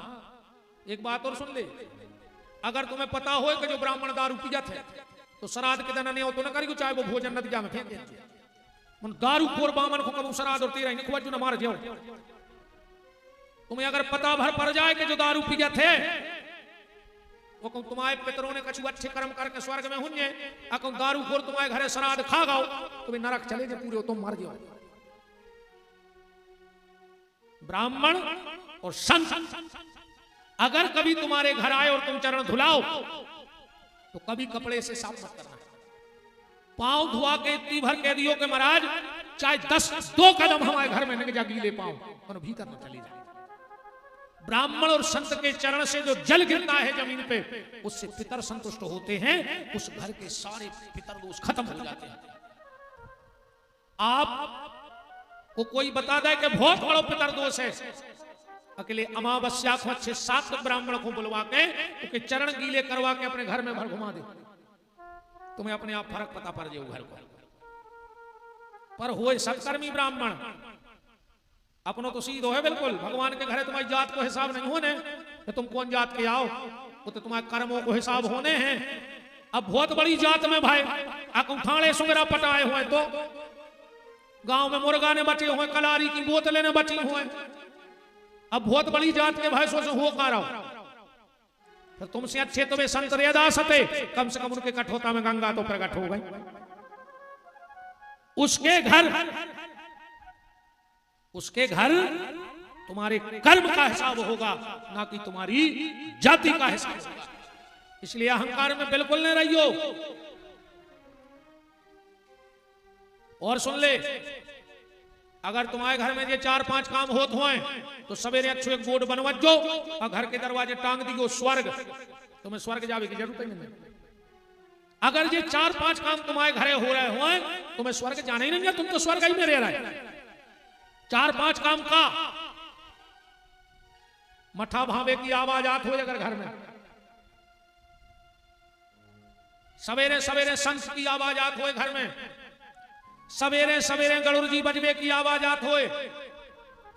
Speaker 1: एक बात और सुन ले, अगर तुम्हें पता हो कि जो ब्राह्मण दारू पियत है तो श्राद्ध के दिन नहीं हो तो न करियो, चाहे वो भोजन नदिया में फेंक दे। दारू खोर बामन को कबू श्राद्ध और तेरा नहीं न मार जाओ। तुम्हें अगर पता भर पड़ जाए कि जो दारू पियत है वो कहूं तुम्हारे पितरों ने कछु अच्छे कर्म करके स्वर्ग में हुए, अकौ दारू खोर तुम्हारे घरे श्राद्ध खा गाओ तुम्हें नरक चले जाए पूरे, तुम मर जाओ। ब्राह्मण और संत अगर कभी तुम्हारे घर आए और तुम चरण धुलाओ तो कभी कपड़े से साफ मत करना। पांव धुआ के इतनी भर कह दियो कि महाराज चाहे 2 कदम हमारे घर में न जा गीले पांव और भीतर न चली जाए। ब्राह्मण और संत के चरण से जो जल गिरता है जमीन पे उससे पितर संतुष्ट होते हैं, उस घर के सारे पितर दोष खत्म हो जाते हैं। आप को कोई बता दे कि बहुत बड़ा पितर दोष है, अकेले अमावस्या को अच्छे 7 ब्राह्मण को बुलवा के उसके चरण गीले करवा के अपने घर में भर घुमा दे, तुम्हें अपने आप फर्क पता पड़ जाए घर को। पर होए सत्कर्मी ब्राह्मण अपनो तो सीध है बिल्कुल। भगवान के घरे तुम्हारी जात को हिसाब नहीं होने तो तुम कौन जात के आओ, वो तो तुम्हारे कर्मों को हिसाब होने हैं। अब बहुत बड़ी जात में भाई थाने सुंगरा पटाए हुए, तो गांव में मुर्गा ने बचे हुए, कलारी की बोतलें ने बची हुए। अब बहुत बड़ी जात के भाई सोचो हो का रहो, फिर तुमसे अच्छे तुम्हें संत रेदा सते, कम से कम उनके कठोता में गंगा तो प्रकट हो गई। उसके घर तुम्हारे कर्म का हिसाब होगा, ना कि तुम्हारी जाति का हिसाब होगा। इसलिए अहंकार में बिल्कुल नहीं रहियो। और सुन ले, अगर तुम्हारे घर में ये 4-5 काम होत होए तो सवेरे अच्छो एक बोर्ड बनवजो और घर के दरवाजे टांग दियो स्वर्ग, तुम्हें स्वर्ग जावे की जरूरत ही नहीं। अगर ये 4-5 काम तुम्हारे घरे हो रहे होए तुम्हें स्वर्ग जाना ही नहीं है, तुम तो स्वर्ग ही में रह रहे। 4-5 काम का मठा भावे की आवाज आत हो अगर घर में, सवेरे सवेरे संत की आवाज आत हो घर में, सवेरे सवेरे गरुड़ जी बजबे की आवाज आत होए,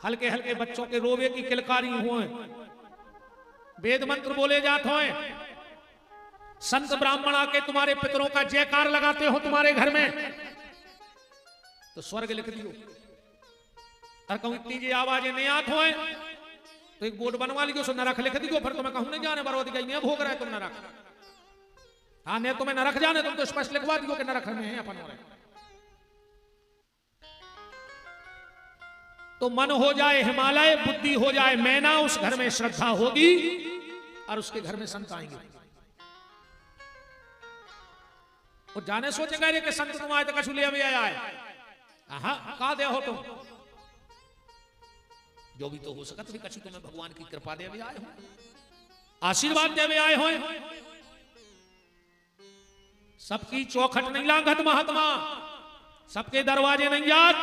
Speaker 1: हल्के हल्के बच्चों के रोवे की किलकारी होए, वेद मंत्र बोले जात होए, संत ब्राह्मण आके तुम्हारे पितरों का जयकार लगाते हो तुम्हारे घर में, तो स्वर्ग लिख दियो। और कहूं इतनी जी आवाजें नहीं आत होए तो एक बोर्ड बनवा लियो, सो नरक लिख दियो। फिर तुम्हें कहूं नहीं जाने बरोद गई नहीं भोग रहा है तुम नरक। हाँ नहीं तुम्हें नरक जाने, तुम तो स्पष्ट लिखवा दियो कि नरक में है अपन हो रहे। तो मन हो जाए हिमालय, बुद्धि हो जाए मैना, उस घर में श्रद्धा होगी और उसके घर में संत आएंगे। और जाने सोचेगा रे कि संत तुम आए तो कछु ले अभी आया है। हाँ का दे हो तुम, जो भी तो हो सकत भी कछु तुम्हें भगवान की कृपा दे अभी आए हो, आशीर्वाद दे अभी आए हो। सबकी चौखट नहीं लांघत महात्मा, सबके दरवाजे नहीं याद,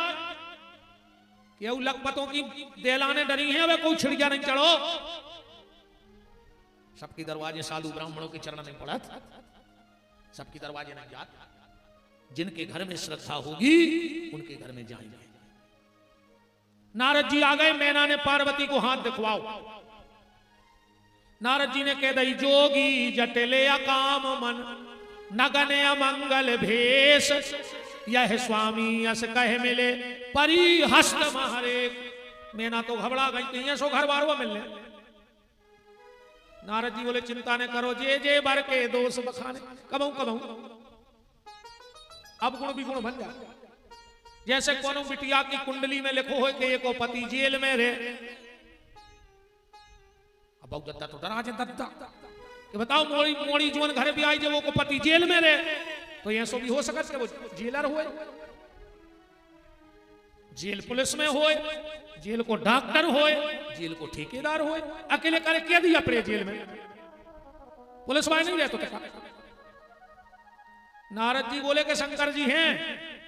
Speaker 1: केहू लखपतों की देलाने डरी हैं, वे कोई छिड़िया नहीं चढ़ो। सबके दरवाजे साधु ब्राह्मणों के चरण नहीं पड़त, सबके दरवाजे नहीं याद। जिनके घर में श्रद्धा होगी उनके घर में जाएंगे। नारद जी आ गए, मैना ने पार्वती को हाथ दिखवाओ। नारद जी ने कह दई जोगी जटले अकाम मन, नगन अमंगल भेष, यह स्वामी यस कह मिले परी हस्त महरे। मैना तो घबरा गई, कहीं सो घर बार मिलने। नारद जी बोले चिंता न करो, जे जे बर के दोष बखाने, कबहू कबहू अब गुण भी गुण बन जाए। जैसे कोनो बिटिया की कुंडली में लिखो हो कि एको पति जेल में रहे। अब दत्ता तो डरा जे दत्ता कि बताओ मोड़ी मोड़ी जीवन घर भी आई, जब वो को पति जेल में रहे, तो ये सो भी हो सकता है वो जेलर हुए, जेल पुलिस में होए, जेल को डॉक्टर होए, जेल को ठेकेदार होए, अकेले करे क्या दिया अपने जेल में, पुलिस वाले नहीं रहे तो क्या। नारद जी बोले कि शंकर जी हैं।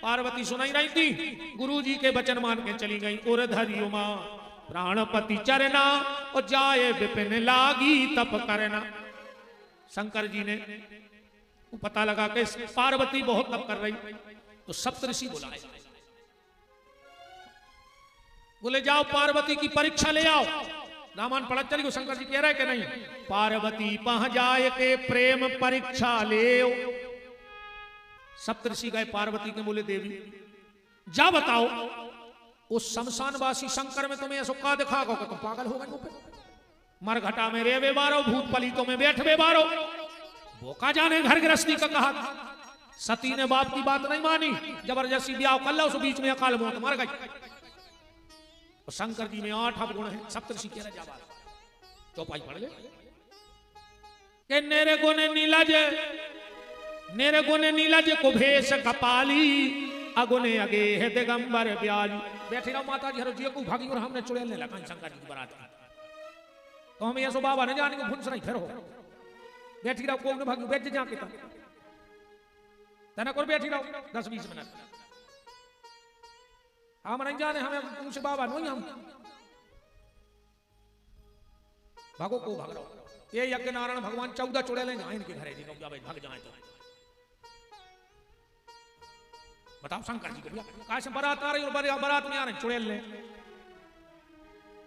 Speaker 1: पार्वती सुनाई रही थी, गुरु जी के वचन मान के चली गई। और धरी उमा प्राणपति चरना, और जाए विपिन लागी तप करना। शंकर जी ने पता लगा कि पार्वती बहुत तप कर रही, तो सप्तऋषि बुलाए, बोले जाओ पार्वती की परीक्षा ले आओ। रामायण पढ़त चली, शंकर जी कह रहे कि नहीं, पार्वती पह जाए के प्रेम परीक्षा ले। सप्तऋषि गए पार्वती के, बोले देवी जा बताओ उस शमशानवासी शंकर में तुम्हें ऐसा का दिखा को तुम पागल हो गए, मरघटा में रेवे बारो, भूत पलीतों में बैठवे बारो। वो का जाने घर गृहस्थी का कहा। सती ने बाप की बात नहीं मानी, जबरदस्ती ब्याह कर लो, उस बीच में अकाल मौत मर गई। और शंकर जी में 8 अवगुण है। सप्तऋषि कह रहे जा चौपाई पढ़ ले कि नेरे गुण नीलज, नेरे गुण नीलज को भेष कपाली, अगुने अगे है दिगंबर ब्याली। बैठे रहो माता जी हरो जी को भागी, और हमने चुड़ैलने लगा शंकर जी की बारात की। तो हमें ये सो बाबा न जाने को भुंस नहीं फिर हो, बैठी रहो को न भागी, बैठ जाके तना कर बैठी रहो 10-20 मिनट। हम नहीं जाने, हमें पूछ बाबा नहीं, हम भागो को भाग रहो। ये यज्ञ नारायण भगवान 14 चुड़ैलें जाए इनके घरे जी, भाग जाए तो बताओ। शंकर जी को काश बारात आ रही और बारात में आ रहे चुड़ैल ले,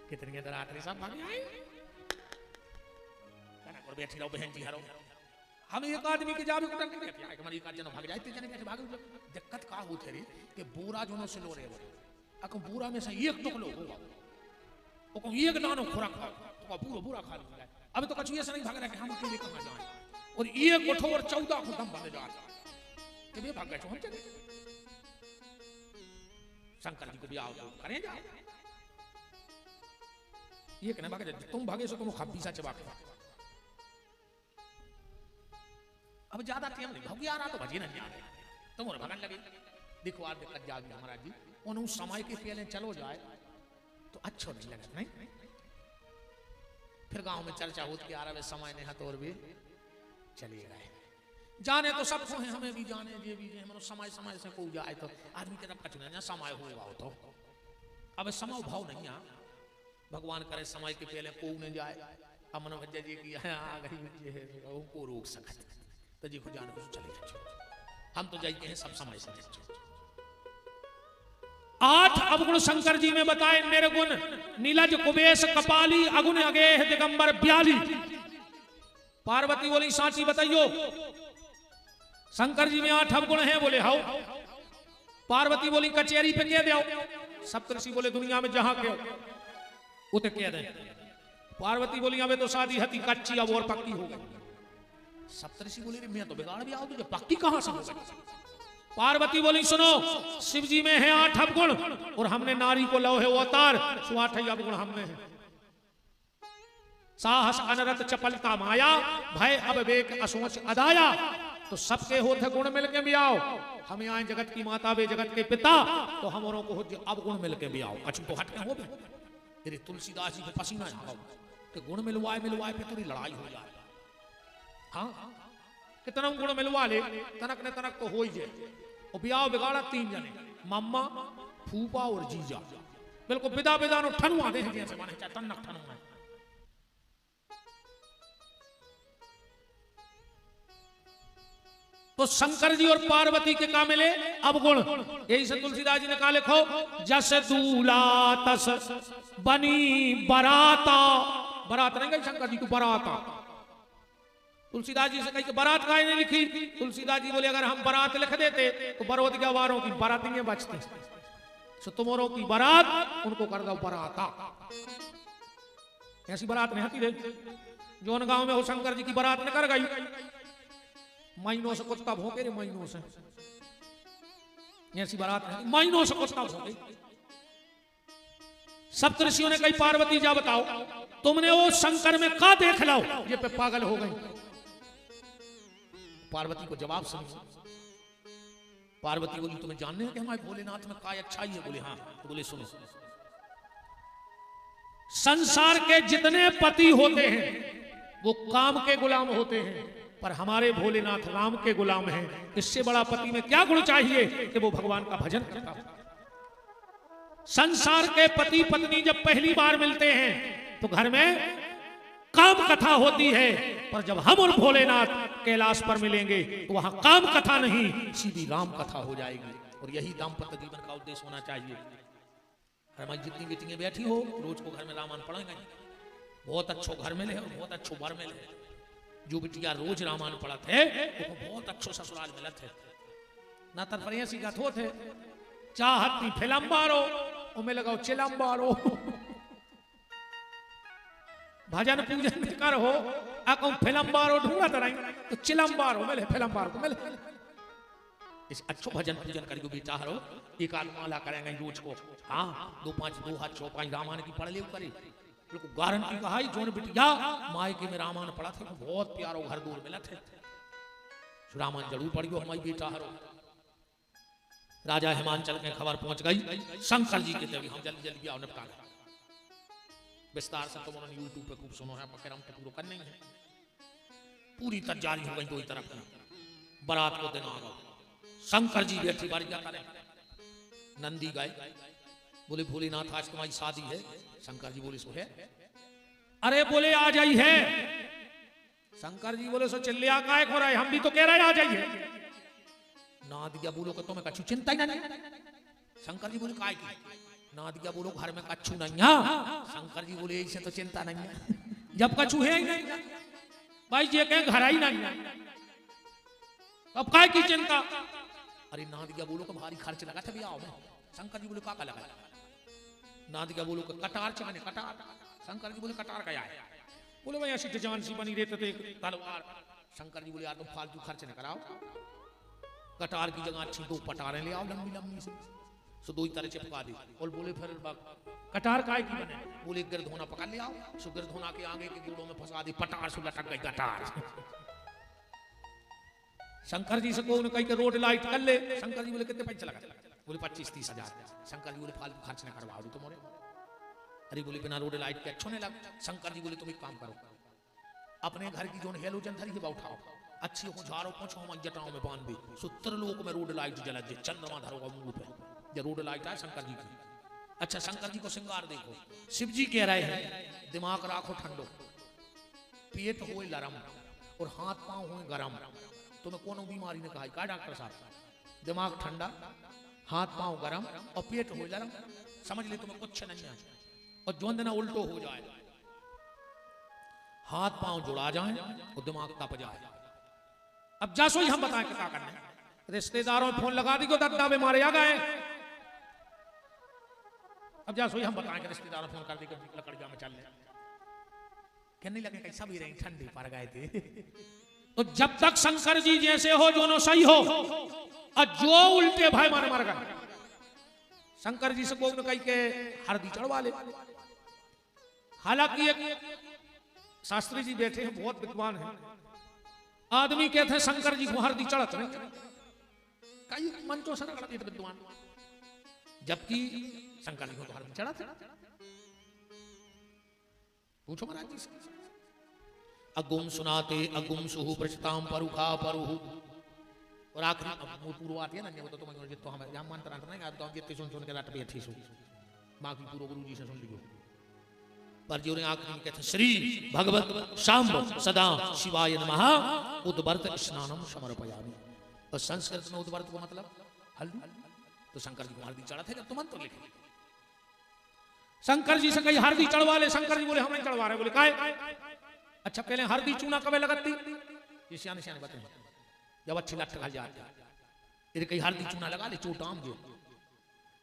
Speaker 1: कितनी रात्रि सब भाग आए। बैठी रहो बहन जी हरो, हम एक आदमी के जाबे कुटन के आए हमारी का जन भाग जाते जने कैसे भाग। दिक्कत का होते रे कि बूरा जोनो से लो रे, अको बूरा में से एक टुकड़ो होगा, ओ को एक दानो खुराक खा तो पूरा बूरा खा ले। अब तो कछु ऐसा नहीं भाग रहा कि हम अकेले कहां जाएं, और एक उठो और 14 को दम बन जाए कि बे भाग गए हम चले। शंकर जी को भी आओ करें जा, ये कहने भागे तुम भागे सो तुम खब्बीसा चबा के। अब ज्यादा टाइम नहीं भाग आ रहा तो भजी नहीं आ रहे, तुम और भगन लगे। देखो आज दिक्कत जाग गया महाराज जी, उन समय के पहले चलो जाए तो अच्छा नहीं लगे नहीं। फिर गांव में चर्चा होती आ रहा है समय ने हतोर भी चलिए गए। जाने तो सबको है, हमें भी जाने ये भी मतलब समय समय से को जाए तो आदमी के तरफ कचना समय होगा तो अब समय भाव नहीं आ। भगवान करे समय के पहले को नहीं जाए, अमन भज्जा जी की आ गई को रोक सकते तो जी को जान को चले जाए। हम तो जाइए हैं सब समय से। 8 अवगुण शंकर जी में बताए, निर्गुण नीलज कुबेश कपाली, अगुण अगेह दिगंबर ब्याली। पार्वती बोली सांची बताइयो, शंकर जी में 8 अवगुण हैं। बोले हाउ। पार्वती बोली कचेरी पे कह दो। सप्तऋषि बोले दुनिया में जहां के उते कह दे। पार्वती बोली अबे तो शादी हती कच्ची अब और पक्की हो गई। सप्तऋषि बोले मैं तो बिगाड़ भी आऊं तुझे पक्की कहां से हो गई। पार्वती बोली सुनो, शिव जी में है 8 अवगुण और हमने नारी को लौ है अवतार, सो 8 अवगुण हमने है। साहस अनरत चपलता माया, भय अब वेक असोच अदाया, तो सबके होते गुण मिलके भी आओ। हमें आए जगत की माता वे जगत के पिता, तो हमरों को हो अब गुण मिलके भी आओ। कछु तो हटके हो भी तेरे तुलसीदास जी के पसीना आओ तो गुण मिलवाए पे तेरी लड़ाई हो जाए। हाँ कितना गुण मिलवा ले तनक ने तनक तो हो ही जाए। और ब्याह बिगाड़ा 3 जने, मम्मा फूफा और जीजा, बिल्कुल बिदा बिदा नो ठनुआ दे जैसे माने चाहे तनक ठनुआ। तो शंकर जी और पार्वती के का मिले अब गुण। यही से तुलसीदास जी ने कहा लिखो, जस दूला तस बनी बराता। बरात नहीं गई शंकर जी को, बराता। तुलसीदास जी से कही कि बारात काहे नहीं लिखी? तुलसीदास जी बोले अगर हम बारात लिख देते तो बरोत के वारों की बाराती बचती, सो तुम्हारों की बारात उनको कर दो बराता। ऐसी बारात नहीं आती रे। जोन गांव में हो शंकर जी की बारात न कर गई, महीनों से कुत्ता भौंके रे, महीनों से। ऐसी बारात नहीं, महीनों से कुत्ता भौंके। सप्तऋषियों ने कही पार्वती जा बताओ तुमने वो शंकर में का देख लो ये पे पागल हो गई। पार्वती को जवाब सुनो। पार्वती बोली तुम्हें जानने हैं कि हमारे भोलेनाथ में काय अच्छाई है? बोले हाँ। तो बोले सुनो, संसार के जितने पति होते हैं वो काम के गुलाम होते हैं, पर हमारे भोलेनाथ राम के गुलाम हैं। इससे बड़ा पति में क्या गुण चाहिए कि वो भगवान का भजन करता हो। संसार के पति पत्नी जब पहली बार मिलते हैं तो घर में काम कथा होती है, पर जब हम और भोलेनाथ कैलाश पर मिलेंगे तो वहां काम कथा नहीं सीधी राम कथा हो जाएगी। और यही दाम्पत्य जीवन का उद्देश्य होना चाहिए। हमारी जितनी बेटियां बैठी हो रोज को घर में रामायण पढ़ेंगे, बहुत अच्छो घर मिले और बहुत अच्छो वर मिले। जो बिटिया रोज रामायण पढ़त है वो बहुत अच्छो ससुराल मिलत है। ना तर ऐसी बात होते चाहती फिल्म बारो उमें लगाओ चिलम बारो। भजन पूजन कर हो अको फिल्म बारो ढूंढत रही तो चिलम बारो मिले, फिल्म बारो को मिले। इस अच्छो भजन पूजन करके बेटा हरो एक आध माला करेंगे रोज को। हाँ 2-5 2 हाथ 4-5 रामायण की पढ़ ले करे। बिल्कुल गारंटी कहा जोन बिटिया मायके में रामायण पढ़ा थे बहुत प्यारो घर दूर मिला थे। रामायण जरूर पढ़ियो हमारी बेटा हरो। राजा हिमांचल में खबर पहुंच गई शंकर जी के तभी हम जल्दी जल्दी आओ निपटा लें। विस्तार से तुम उन्होंने यूट्यूब पे खूब सुनो है, पकड़ हम तो पूरा करने है। पूरी तैयारी हो गई दो ही तरफ की। बारात को दिन आ गया, शंकर जी बैठी बारी क्या करें। नंदी गए बोले भोलेनाथ आज तुम्हारी शादी है। शंकर जी बोले सो है। अरे बोले आ जाई है। शंकर जी बोले सो चिल्लिया काय हो रहा है, हम भी तो कह रहे हैं आ जाइए। ना दिया बोलो कि तुम्हें कछु चिंता ही नहीं। शंकर जी बोले काय की? ना दिया बोलो घर में कछु नहीं है। शंकर जी बोले इससे तो चिंता नहीं है, जब कछु है ही नहीं भाई जी कहें घर ही नहीं है अब काय की चिंता। अरे ना दिया बोलो कि भारी खर्च लगा था भी आओ। शंकर जी बोले का लगा? ना दिया बोलो कि कटार चाने कटार। शंकर जी बोले कटार क्या है? बोले भाई ऐसी जान सी बनी रहते थे तलवार। शंकर जी बोले यार तुम फालतू खर्च न कराओ, कटार की जगह अच्छी 2 पटारें ले आओ लंबी लंबी से, सो 2 ही तरह चिपका दी। और बोले फिर कटार काय की बने? बोले गिरधोना पकड़ ले आओ, सो गिरधोना के आगे के गुड़ों में फंसा दी, पटार से लटक गई कटार। शंकर जी से को कही के रोड लाइट कर ले। शंकर जी बोले कितने पैसे लगा? बोले 25-30 हजार। शंकर जी बोले फालतू खर्च न करवा दो तुम्हारे। अरे बोले बिना रोड लाइट के अच्छो नहीं लगा। शंकर जी बोले तुम एक काम करो, अपने घर की जो हेलोजन धरी है उठाओ, अच्छी हो झाड़ो पोछो हम जटाओं में बांध दे, सुत्र लोक में रोड लाइट जला दे, चंद्रमा धरोगा मुंह पे। ये रोड लाइट है शंकर जी की। अच्छा शंकर जी को श्रृंगार देखो। शिव जी कह रहे हैं दिमाग राखो ठंडो, पेट हो लरम और हाथ पांव हो गरम। तुम्हें कोनो बीमारी ने कहा क्या डॉक्टर साहब? दिमाग ठंडा, हाथ पांव गरम और पेट हो लरम। समझ ले तुम्हें कुछ नहीं है। और जो दिन उल्टो हो जाए, हाथ पांव जुड़ा जाए और दिमाग तप जाए। अब जासो ही हम बताएं क्या करना है। रिश्तेदारों में फोन लगा दी को दद्दा में मारे आ गए। अब जासो ही हम बताएं कि रिश्तेदारों फोन कर दी कि लकड़िया में चल ले, कहने लगे कैसा भी रहे ठंडी पड़ गए थे। तो जब तक शंकर जी जैसे हो दोनों सही हो, और जो उल्टे भाई मारे मर गए। शंकर जी से को कही के हरदी चढ़वा ले। हालांकि एक शास्त्री जी बैठे हैं बहुत विद्वान हैं, आदमी कहते शंकर जी को हरदी चढ़त नहीं, कई मंचों से रगड़ देते विद्वान, जबकि शंकर जी को तो हरदी चढ़त है। पूछो महाराज जी से। अगुम सुनाते अगुम सुहु प्रचताम परुखा परुहु। और आखिरी पूर्व आती है ना, वो तो मैं तो हमें यहाँ मंत्र नहीं आता, तो जितने सुन के रट भी अच्छी सुन, बाकी पूर्व गुरु जी से सुन लियो। पर जो आखिरी कहते हैं श्री भगवत शाम्ब सदा शिवाय नमः उद्वर्त स्नानम समर्पयामि। और संस्कृत में उद्वर्त को मतलब हल्दी, तो शंकर जी को हल्दी चढ़ा थे जब तुम मंत्र लिखे। शंकर जी से कही हल्दी चढ़वा ले, शंकर जी बोले हम नहीं चढ़वा रहे। बोले काहे? अच्छा पहले हल्दी चूना कब लगती? ये सियाने सियाने बताए, जब अच्छी लट घल जाती है कहीं हल्दी चूना लगा ले चोटाम जो।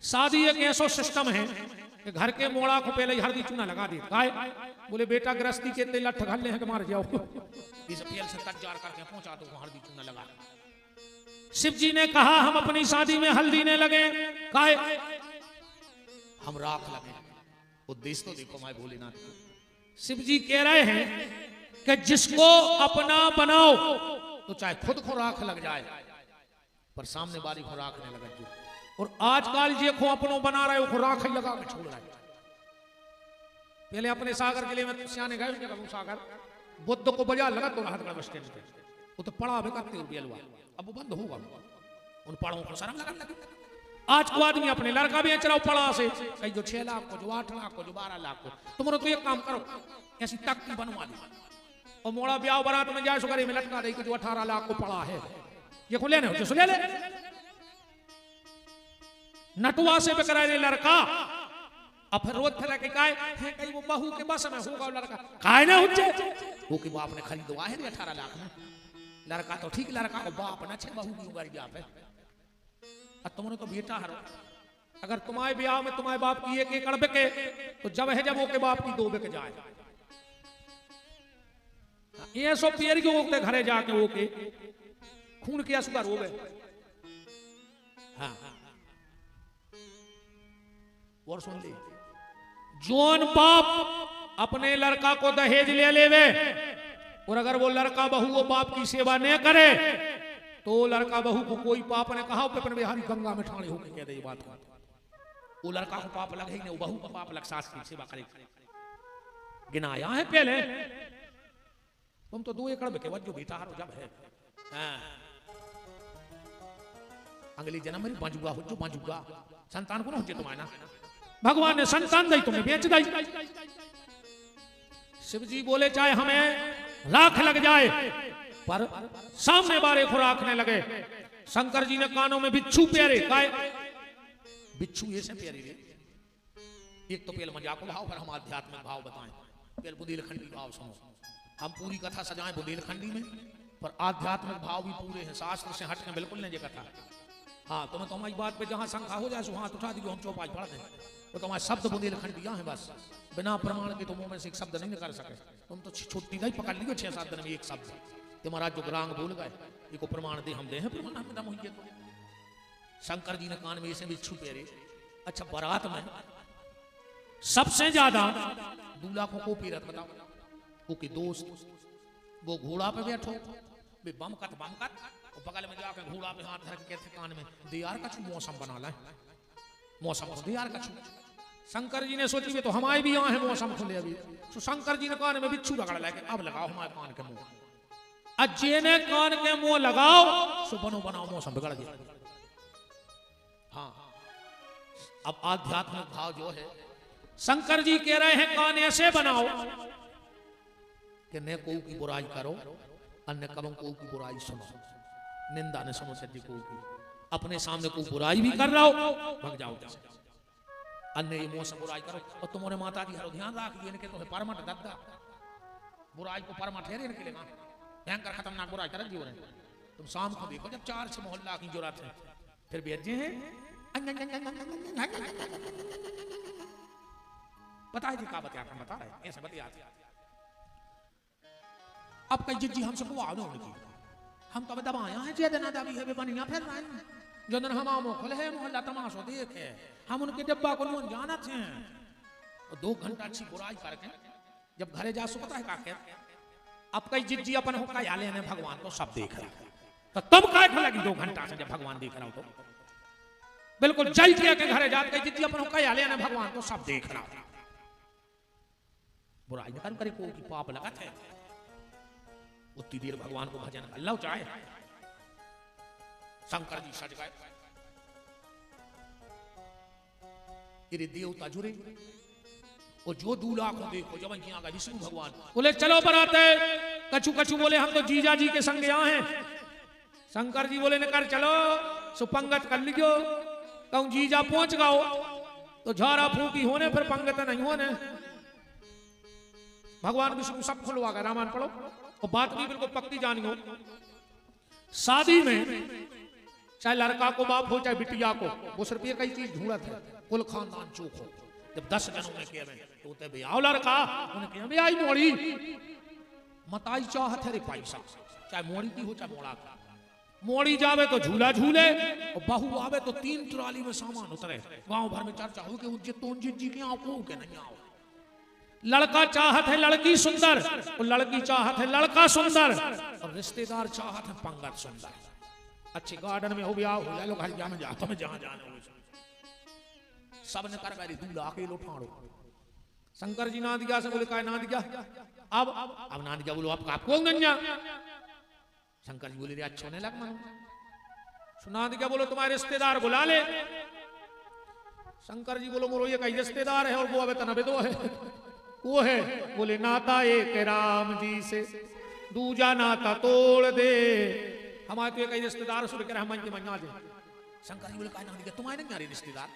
Speaker 1: शादी एक ऐसा सिस्टम है कि घर के मोड़ा को पहले ही हल्दी चूना लगा दे। बोले बेटा गृहस्थी के लठ घल ले हैं कि मार जाओ, इस पेल से तैयार करके पहुंचा दो हल्दी चूना लगा। शिव जी ने कहा हम अपनी शादी में हल्दी ने लगे, काहे? हम राख लगे। उद्देश्य तो देखो माय भोलेनाथ, शिव जी कह रहे हैं कि जिसको अपना बनाओ तो चाहे खुद को राख लग जाए पर सामने वाली को राख नहीं लगा जो। और आजकल जे को अपनो बना रहे हो राख ही लगा के छोड़ रहे। पहले अपने सागर के लिए मैं सियाने गए सागर बुद्ध को बजा लगा तो राहत बस स्टैंड पे, वो तो पड़ा भी करते बेलवा, अब वो बंद होगा। उन पड़ों को शर्म लगने लगी। आज को आदमी अपने लड़का भी चलाओ पड़ा से, कहीं जो 6 लाख को, जो 8 लाख को, जो 12 लाख को। तुम तो एक काम करो, ऐसी तख्ती बनवा दी और मोड़ा ब्याह बारात में जाए सुगरी में लटका दे कि जो 18 लाख को पड़ा है ये को लेने हो ले ले। नटुआ से बेकरा लड़का अब फिर रोज फैला के काय है, कहीं वो बहू के बस में होगा लड़का काय ना हुज्जे वो कि बाप ने खरीदवा है 18 लाख में। लड़का तो ठीक, लड़का को बाप ना छे, बहू की उगारी ब्याह पे। अब तुमने तो बेटा हरो, अगर तुम्हारे ब्याह में तुम्हारे बाप की 1 एकड़ बिके तो जब है जब वो के बाप की 2 बिक जाए। ये सो पियर के ओके घरे जाके वो के खून किया सुगर हो गए। हाँ और सुन ली, जोन बाप अपने लड़का को दहेज ले लेवे और अगर वो लड़का बहू वो बाप की सेवा न करे तो लड़का बहू को कोई पाप ने कहा अपन बिहारी गंगा में ठाणे होकर कह दे ये बात को। वो लड़का को पाप लगे ही नहीं, वो बहू को पाप लग सास की सेवा करे। गिनाया है पहले, तुम तो 2 एकड़ में केवल जो बेटा हारो जब है। अगली जन्म में बाजुगा हो जो बाजुगा संतान को ना हो तुम्हारा, भगवान ने संतान दी तुम्हें बेच दी। शिव जी बोले चाहे हमें राख लग जाए पर सामने बारे को राखने लगे। शंकर जी ने कानों में बिच्छू प्यारे, काय बिच्छू ये से प्यारे रे। एक तो पहले मजाक भाव पर हम आध्यात्मिक भाव बताएं, पहले बुंदेलखंडी भाव सुनो। हम पूरी कथा सजाएं बुंदेलखंडी में पर आध्यात्मिक भाव भी पूरे हैं, शास्त्र से हटने बिल्कुल नहीं ये कथा। हाँ तो मैं तुम्हारी बात पे जहां शंका हो जाए हाथ उठा दी, हम चौपाई पढ़ दें तो तुम्हारे शब्द बुंदेलखंडी यहाँ है बस, बिना प्रमाण के तुम में से एक शब्द नहीं कर सके। तुम तो छुट्टी नहीं पकड़ लियो 6-7 दिन में एक शब्द। तुम्हारा जो ग्रांग बोल गए ये को प्रमाण दे, हम दे हैं प्रमाण में दम हुई है। शंकर जी ने कान में ऐसे बिच्छू पेरे। अच्छा बारात में सबसे ज्यादा दूल्हा को पीरत बताओ, वो की दोस्त वो घोड़ा पे बैठो बे बमकत और बगल में जाकर घोड़ा पे हाथ धर के कहते कान में दे यार कछु मौसम बना ले, मौसम दे यार कछु। शंकर जी ने सोची भी तो हमारे भी यहाँ है मौसम खुले अभी, तो शंकर जी ने कान में बिच्छू रगड़ लेके अब लगाओ हमारे कान के मुंह। अज्जे ने कान के मुंह लगाओ सो बनो बनाओ मौसम बिगड़ गया। हाँ अब आध्यात्मिक भाव जो है शंकर जी कह रहे हैं कान ऐसे बनाओ कि न को की बुराई करो अन्य कबों को की बुराई सुनो, निंदा न सुनो सच्ची को की। अपने सामने को बुराई भी कर रहा हो भग जाओ, अन्य ये मौसम बुराई करो। और तुम्हारे माता जी हरो ध्यान रख इनके तो परमट दद्दा बुराई को परमट है इनके लिए भयंकर खतरनाक बुराई कर जीवन। तुम शाम को देखो जब 4 मोहल्ला की जरूरत है फिर बेजे हैं पता है जी का बता रहे ऐसे बतिया। अब कई जिज्जी हमसे को आओ उनकी हम तो दबाया है जे देना दबी है बनिया फिर रहे हैं जो दिन हम आमो खोले है मोहल्ला तमाशो देखे हम उनके डब्बा को लोन जाना थे। और 2 घंटा अच्छी बुराई करके जब घरे जा सो पता है का अब कई जिज्जी अपन हो का याले ने भगवान तो सब देख रहा है, तो तुम काय लगी 2 घंटा से जब भगवान देख रहा हो तो बिल्कुल जय किया के घरे जात कई जिज्जी अपन हो का याले ने भगवान तो सब देख रहा है। बुराई न करे को की पाप लगा थे उतनी देर भगवान को भजन अल्लाह चाहे। शंकर जी सज गए, इरे देवता जुड़े और जो दूल्हा को देखो जब यहाँ का विष्णु भगवान बोले चलो बराते, कछु कछु बोले हम तो जीजा जी के संग यहाँ हैं। शंकर जी बोले न कर चलो सुपंगत कर लियो, कहूं जीजा पहुंच गओ तो झारा फूकी होने फिर पंगत नहीं होने। भगवान विष्णु सब खुलवा गए, रामायण पढ़ो और बात भी बिल्कुल पक्की जानी हो। शादी में चाहे लड़का को बाप हो चाहे बिटिया को, वो सिर्फ ये कई चीज ढूंढत है, कुल खानदान चूक हो। जब 10 जनों में कहे तो ते भी आओ लड़का, उन्हें कहे भी आई मोड़ी मताई चाहत है रे पैसा, चाहे मोड़ी की हो चाहे मोड़ा का। मोड़ी जावे तो झूला झूले और बहू आवे तो 3 ट्राली में सामान उतरे। गांव भर में चर्चा हो कि उनके तोंजी जी के आओ के नहीं आओ। लड़का चाहत है लड़की सुंदर और लड़की चाहत है लड़का सुंदर और रिश्तेदार चाहत है पंगत सुंदर। अच्छे गार्डन में हो भी आओ, हो लोग हरिया में जा, तुम्हें जहां जाना हो सब ने कर गए दूल्हा अकेलो ठाड़ो। शंकर जी ना दिया से बोले काय ना दिया, अब ना दिया बोलो आपको गंजा। शंकर जी बोले रे अच्छो ने लग मन सुना दिया, बोलो तुम्हारे रिश्तेदार बुला ले। शंकर जी बोलो मोरो ये कई रिश्तेदार है और वो अबे तनबे दो है। वो है बोले नाता एक राम जी से दूजा नाता तोड़ दे, हमारे तो कई रिश्तेदार सुन के हम मना दे। शंकर जी बोले काय ना दिया तुम्हारे नहीं आ रहे रिश्तेदार।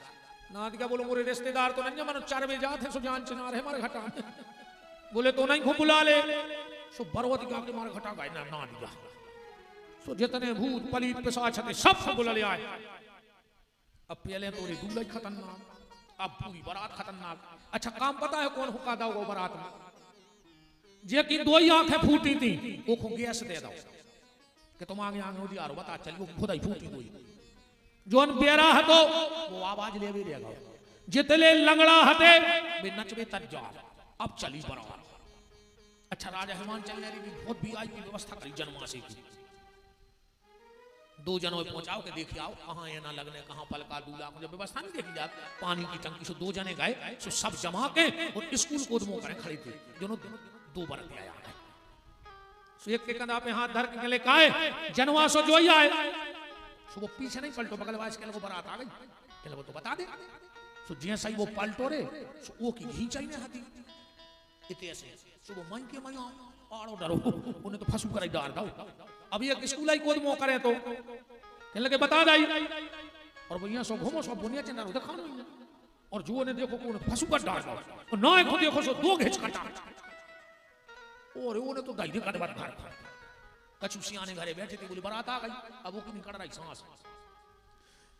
Speaker 1: ना दिया बोलो मोरे रिश्तेदार तो नहीं मानो 4 बजे जाते सुजान चिनार है हमारे घटा। बोले तो नहीं खूब बुला ले, सो बरवती के मारे घटा गए ना दिया। सो जितने भूत पलीत पिशाच थे सब बुला ले आए। अब पहले तो रे दूल्हा खतरनाक, अब पूरी बारात खतरनाक। अच्छा काम पता है कौन हुक्का दो बारात में, जे की 2 ही आंखें फूटी थी वो को गैस दे दो कि तुम आगे आगे हो यार बता चल वो खुद ही फूटी हुई। जोन बेरा हतो वो आवाज ले भी लेगा, जितने लंगड़ा हते वे नचबे तज्जार। अब चली बारात। अच्छा राजा हिमांचल ने भी बहुत वीआईपी व्यवस्था करी जनमासी की। 2 जनों में पहुंचाओ के देखिए आओ कहाँ है ना लगने कहाँ पलका दूल्हा मुझे व्यवस्था नहीं देखी जाती। पानी की टंकी से 2 जने गए सो सब जमा के और स्कूल कोदमों करें खड़े थे दोनों 2 बरत आया है। सो एक के कंधा पे हाथ धर के ले काए जनवा सो जो ही आए सो वो पीछे नहीं पलटो बगल वाइस के लोग बारात आ गई के लोग तो बता दे। सो जिया सही वो पलटो रे सो वो की घींचाई ने हाथी इतने ऐसे सो वो मन के मैं आड़ो डरो उन्हें तो फंसू कर डाल दो। अब ये स्कूल आई कोद मो करे तो कहने लगे बता दाई और भैया सो घूमो सब बुनिया चंदा उधर खानो और जो ने देखो कौन फंसू कर डाल दो और ना को देखो सो 2 घिच कटा और वो ने तो दाई का बात घर कछु सियाने घरे बैठे थे बोली बारात आ गई। अब वो की निकल रही सांस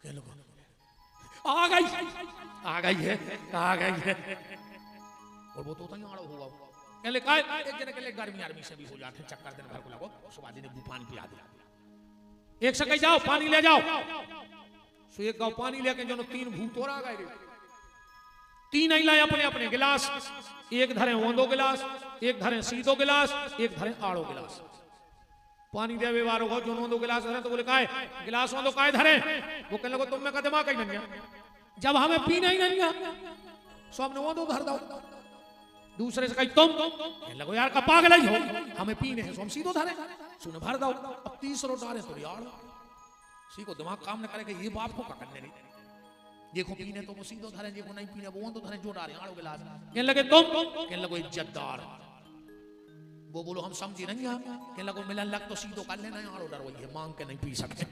Speaker 1: कह लो आ गई है और वो तो आड़ो हुआ कहले काय एक जने कहले गर्मी आर्मी से भी हो जाते चक्कर दिन भर को लगो सुबह दिन पानी पिला दे एक से कहीं जाओ पानी ले जाओ। सो एक गाँव पानी लेके जो 3 भूत और आ गए रे 3 नहीं लाए अपने अपने गिलास, एक धरे ओंदो गिलास, एक धरे सीधो गिलास, एक धरे आड़ो गिलास। पानी देवे वारो हो जो ओंदो गिलास धरे तो बोले काय गिलास ओंदो काय धरे वो कहने लगे तुम में का दिमाग कहीं नहीं जब हमें पीना ही नहीं सो हमने ओंदो धर दो। दूसरे से कही तुम लगो यार का पागल ही हो हमें पीने हैं सो हम सीधो धरे सुने भर दो। अब 30 डाले तो यार सी को दिमाग काम न करेगा ये बाप को का करने नहीं देखो पीने तो वो सीधो धरे देखो नहीं पीने वो तो धरे जो डाले आड़ो गिलास कहने लगे तुम कहने लगो इज्जतदार वो बोलो हम समझी नहीं हम कहने लगो मिलन लग तो सीधो कर लेना आड़ो डर वही है मांग के नहीं पी सकते।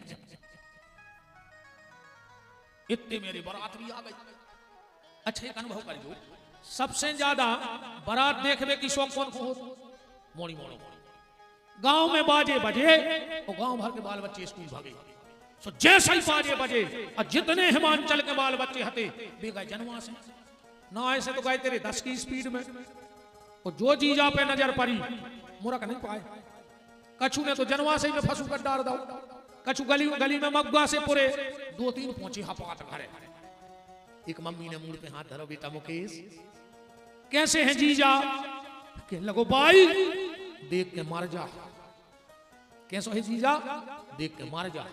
Speaker 1: इतने मेरी बारात भी आ गई। अच्छा एक अनुभव करियो सबसे ज्यादा बारात देखने की शौक कौन को हो मोड़ी मोड़ी गांव में बाजे बजे तो गांव भर के बाल बच्चे स्कूल भागे। सो जैसे ही बाजे बजे और जितने हिमांचल के बाल बच्चे हते वे गए जनवा से ना ऐसे तो गए तेरे 10 की स्पीड में और जो जीजा पे नजर पड़ी मुरक नहीं पाए। कछु ने तो जनवा से ही में फंसू कर डाल दो, कछु गली गली में मग्गा से पूरे 2-3 पहुंचे हपात घरे। एक मम्मी ने मुंह पे हाथ धरो बेटा मुकेश कैसे हैं जीजा कहने लगो भाई देख के मर जा। कैसो है जीजा? देख के मर जा।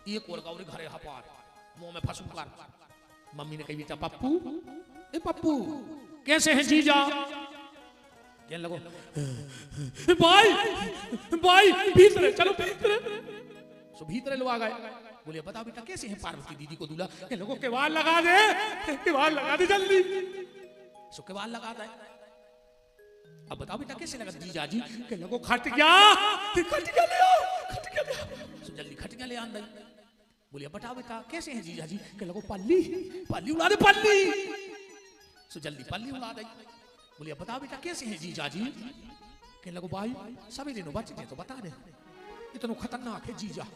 Speaker 1: एक और गौरी घरे हपार मुंह में फंसू कर। मम्मी ने कही बेटा पप्पू, ए पप्पू कैसे है जीजा? कहने लगो भाई भाई भीतर चलो भीतर। सो भीतर लो आ गए। बोले बताओ बेटा कैसे है पार्वती दीदी को दूल्हा? कहने लगो केवाल लगा दे, केवाल लगा दे जल्दी। सो केवाल लगा दे। अब बताओ बेटा कैसे लगा जीजा जी? कहने लगो खटिया ले आओ, खटिया ले आओ। सो जल्दी खटिया ले आंदा। बोलिए बताओ बेटा कैसे हैं जीजा जी? कहने लगो पल्ली उड़ा दे पल्ली। सो जल्दी पल्ली उड़ा दे। बोलिए बताओ बेटा कैसे हैं जीजा जी? कहने लगो भाई सभी दिनों बच्चे तो बता दे, इतना खतरनाक है जीजा।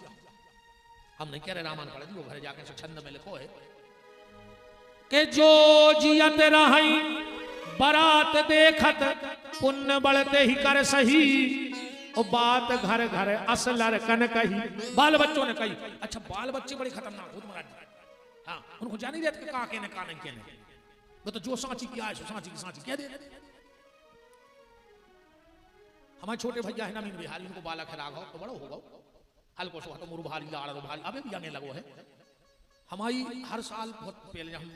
Speaker 1: हम नहीं कह रहे रामायण पढ़ दी, वो घर जाके छंद में लिखो है कि जो जियत रही बारात देखत पुण्य बढ़ते ही कर सही। और बात घर घर असलर कन कही। बाल बच्चों ने कही। अच्छा बाल बच्चे बड़े खतरनाक हो महाराज। हाँ उनको जान ही रहते कि कहा कहने कहा नहीं कहने। वो तो जो सांची किया है सो सांची की सांची कह दे। हमारे छोटे भैया है ना मीन बिहारी, इनको बालक है राघव तो बड़ो होगा हल्को सो तो मुरु भारी लाड़ भारी अबे भी आने लगो है। हमारी हर साल बहुत पहले हम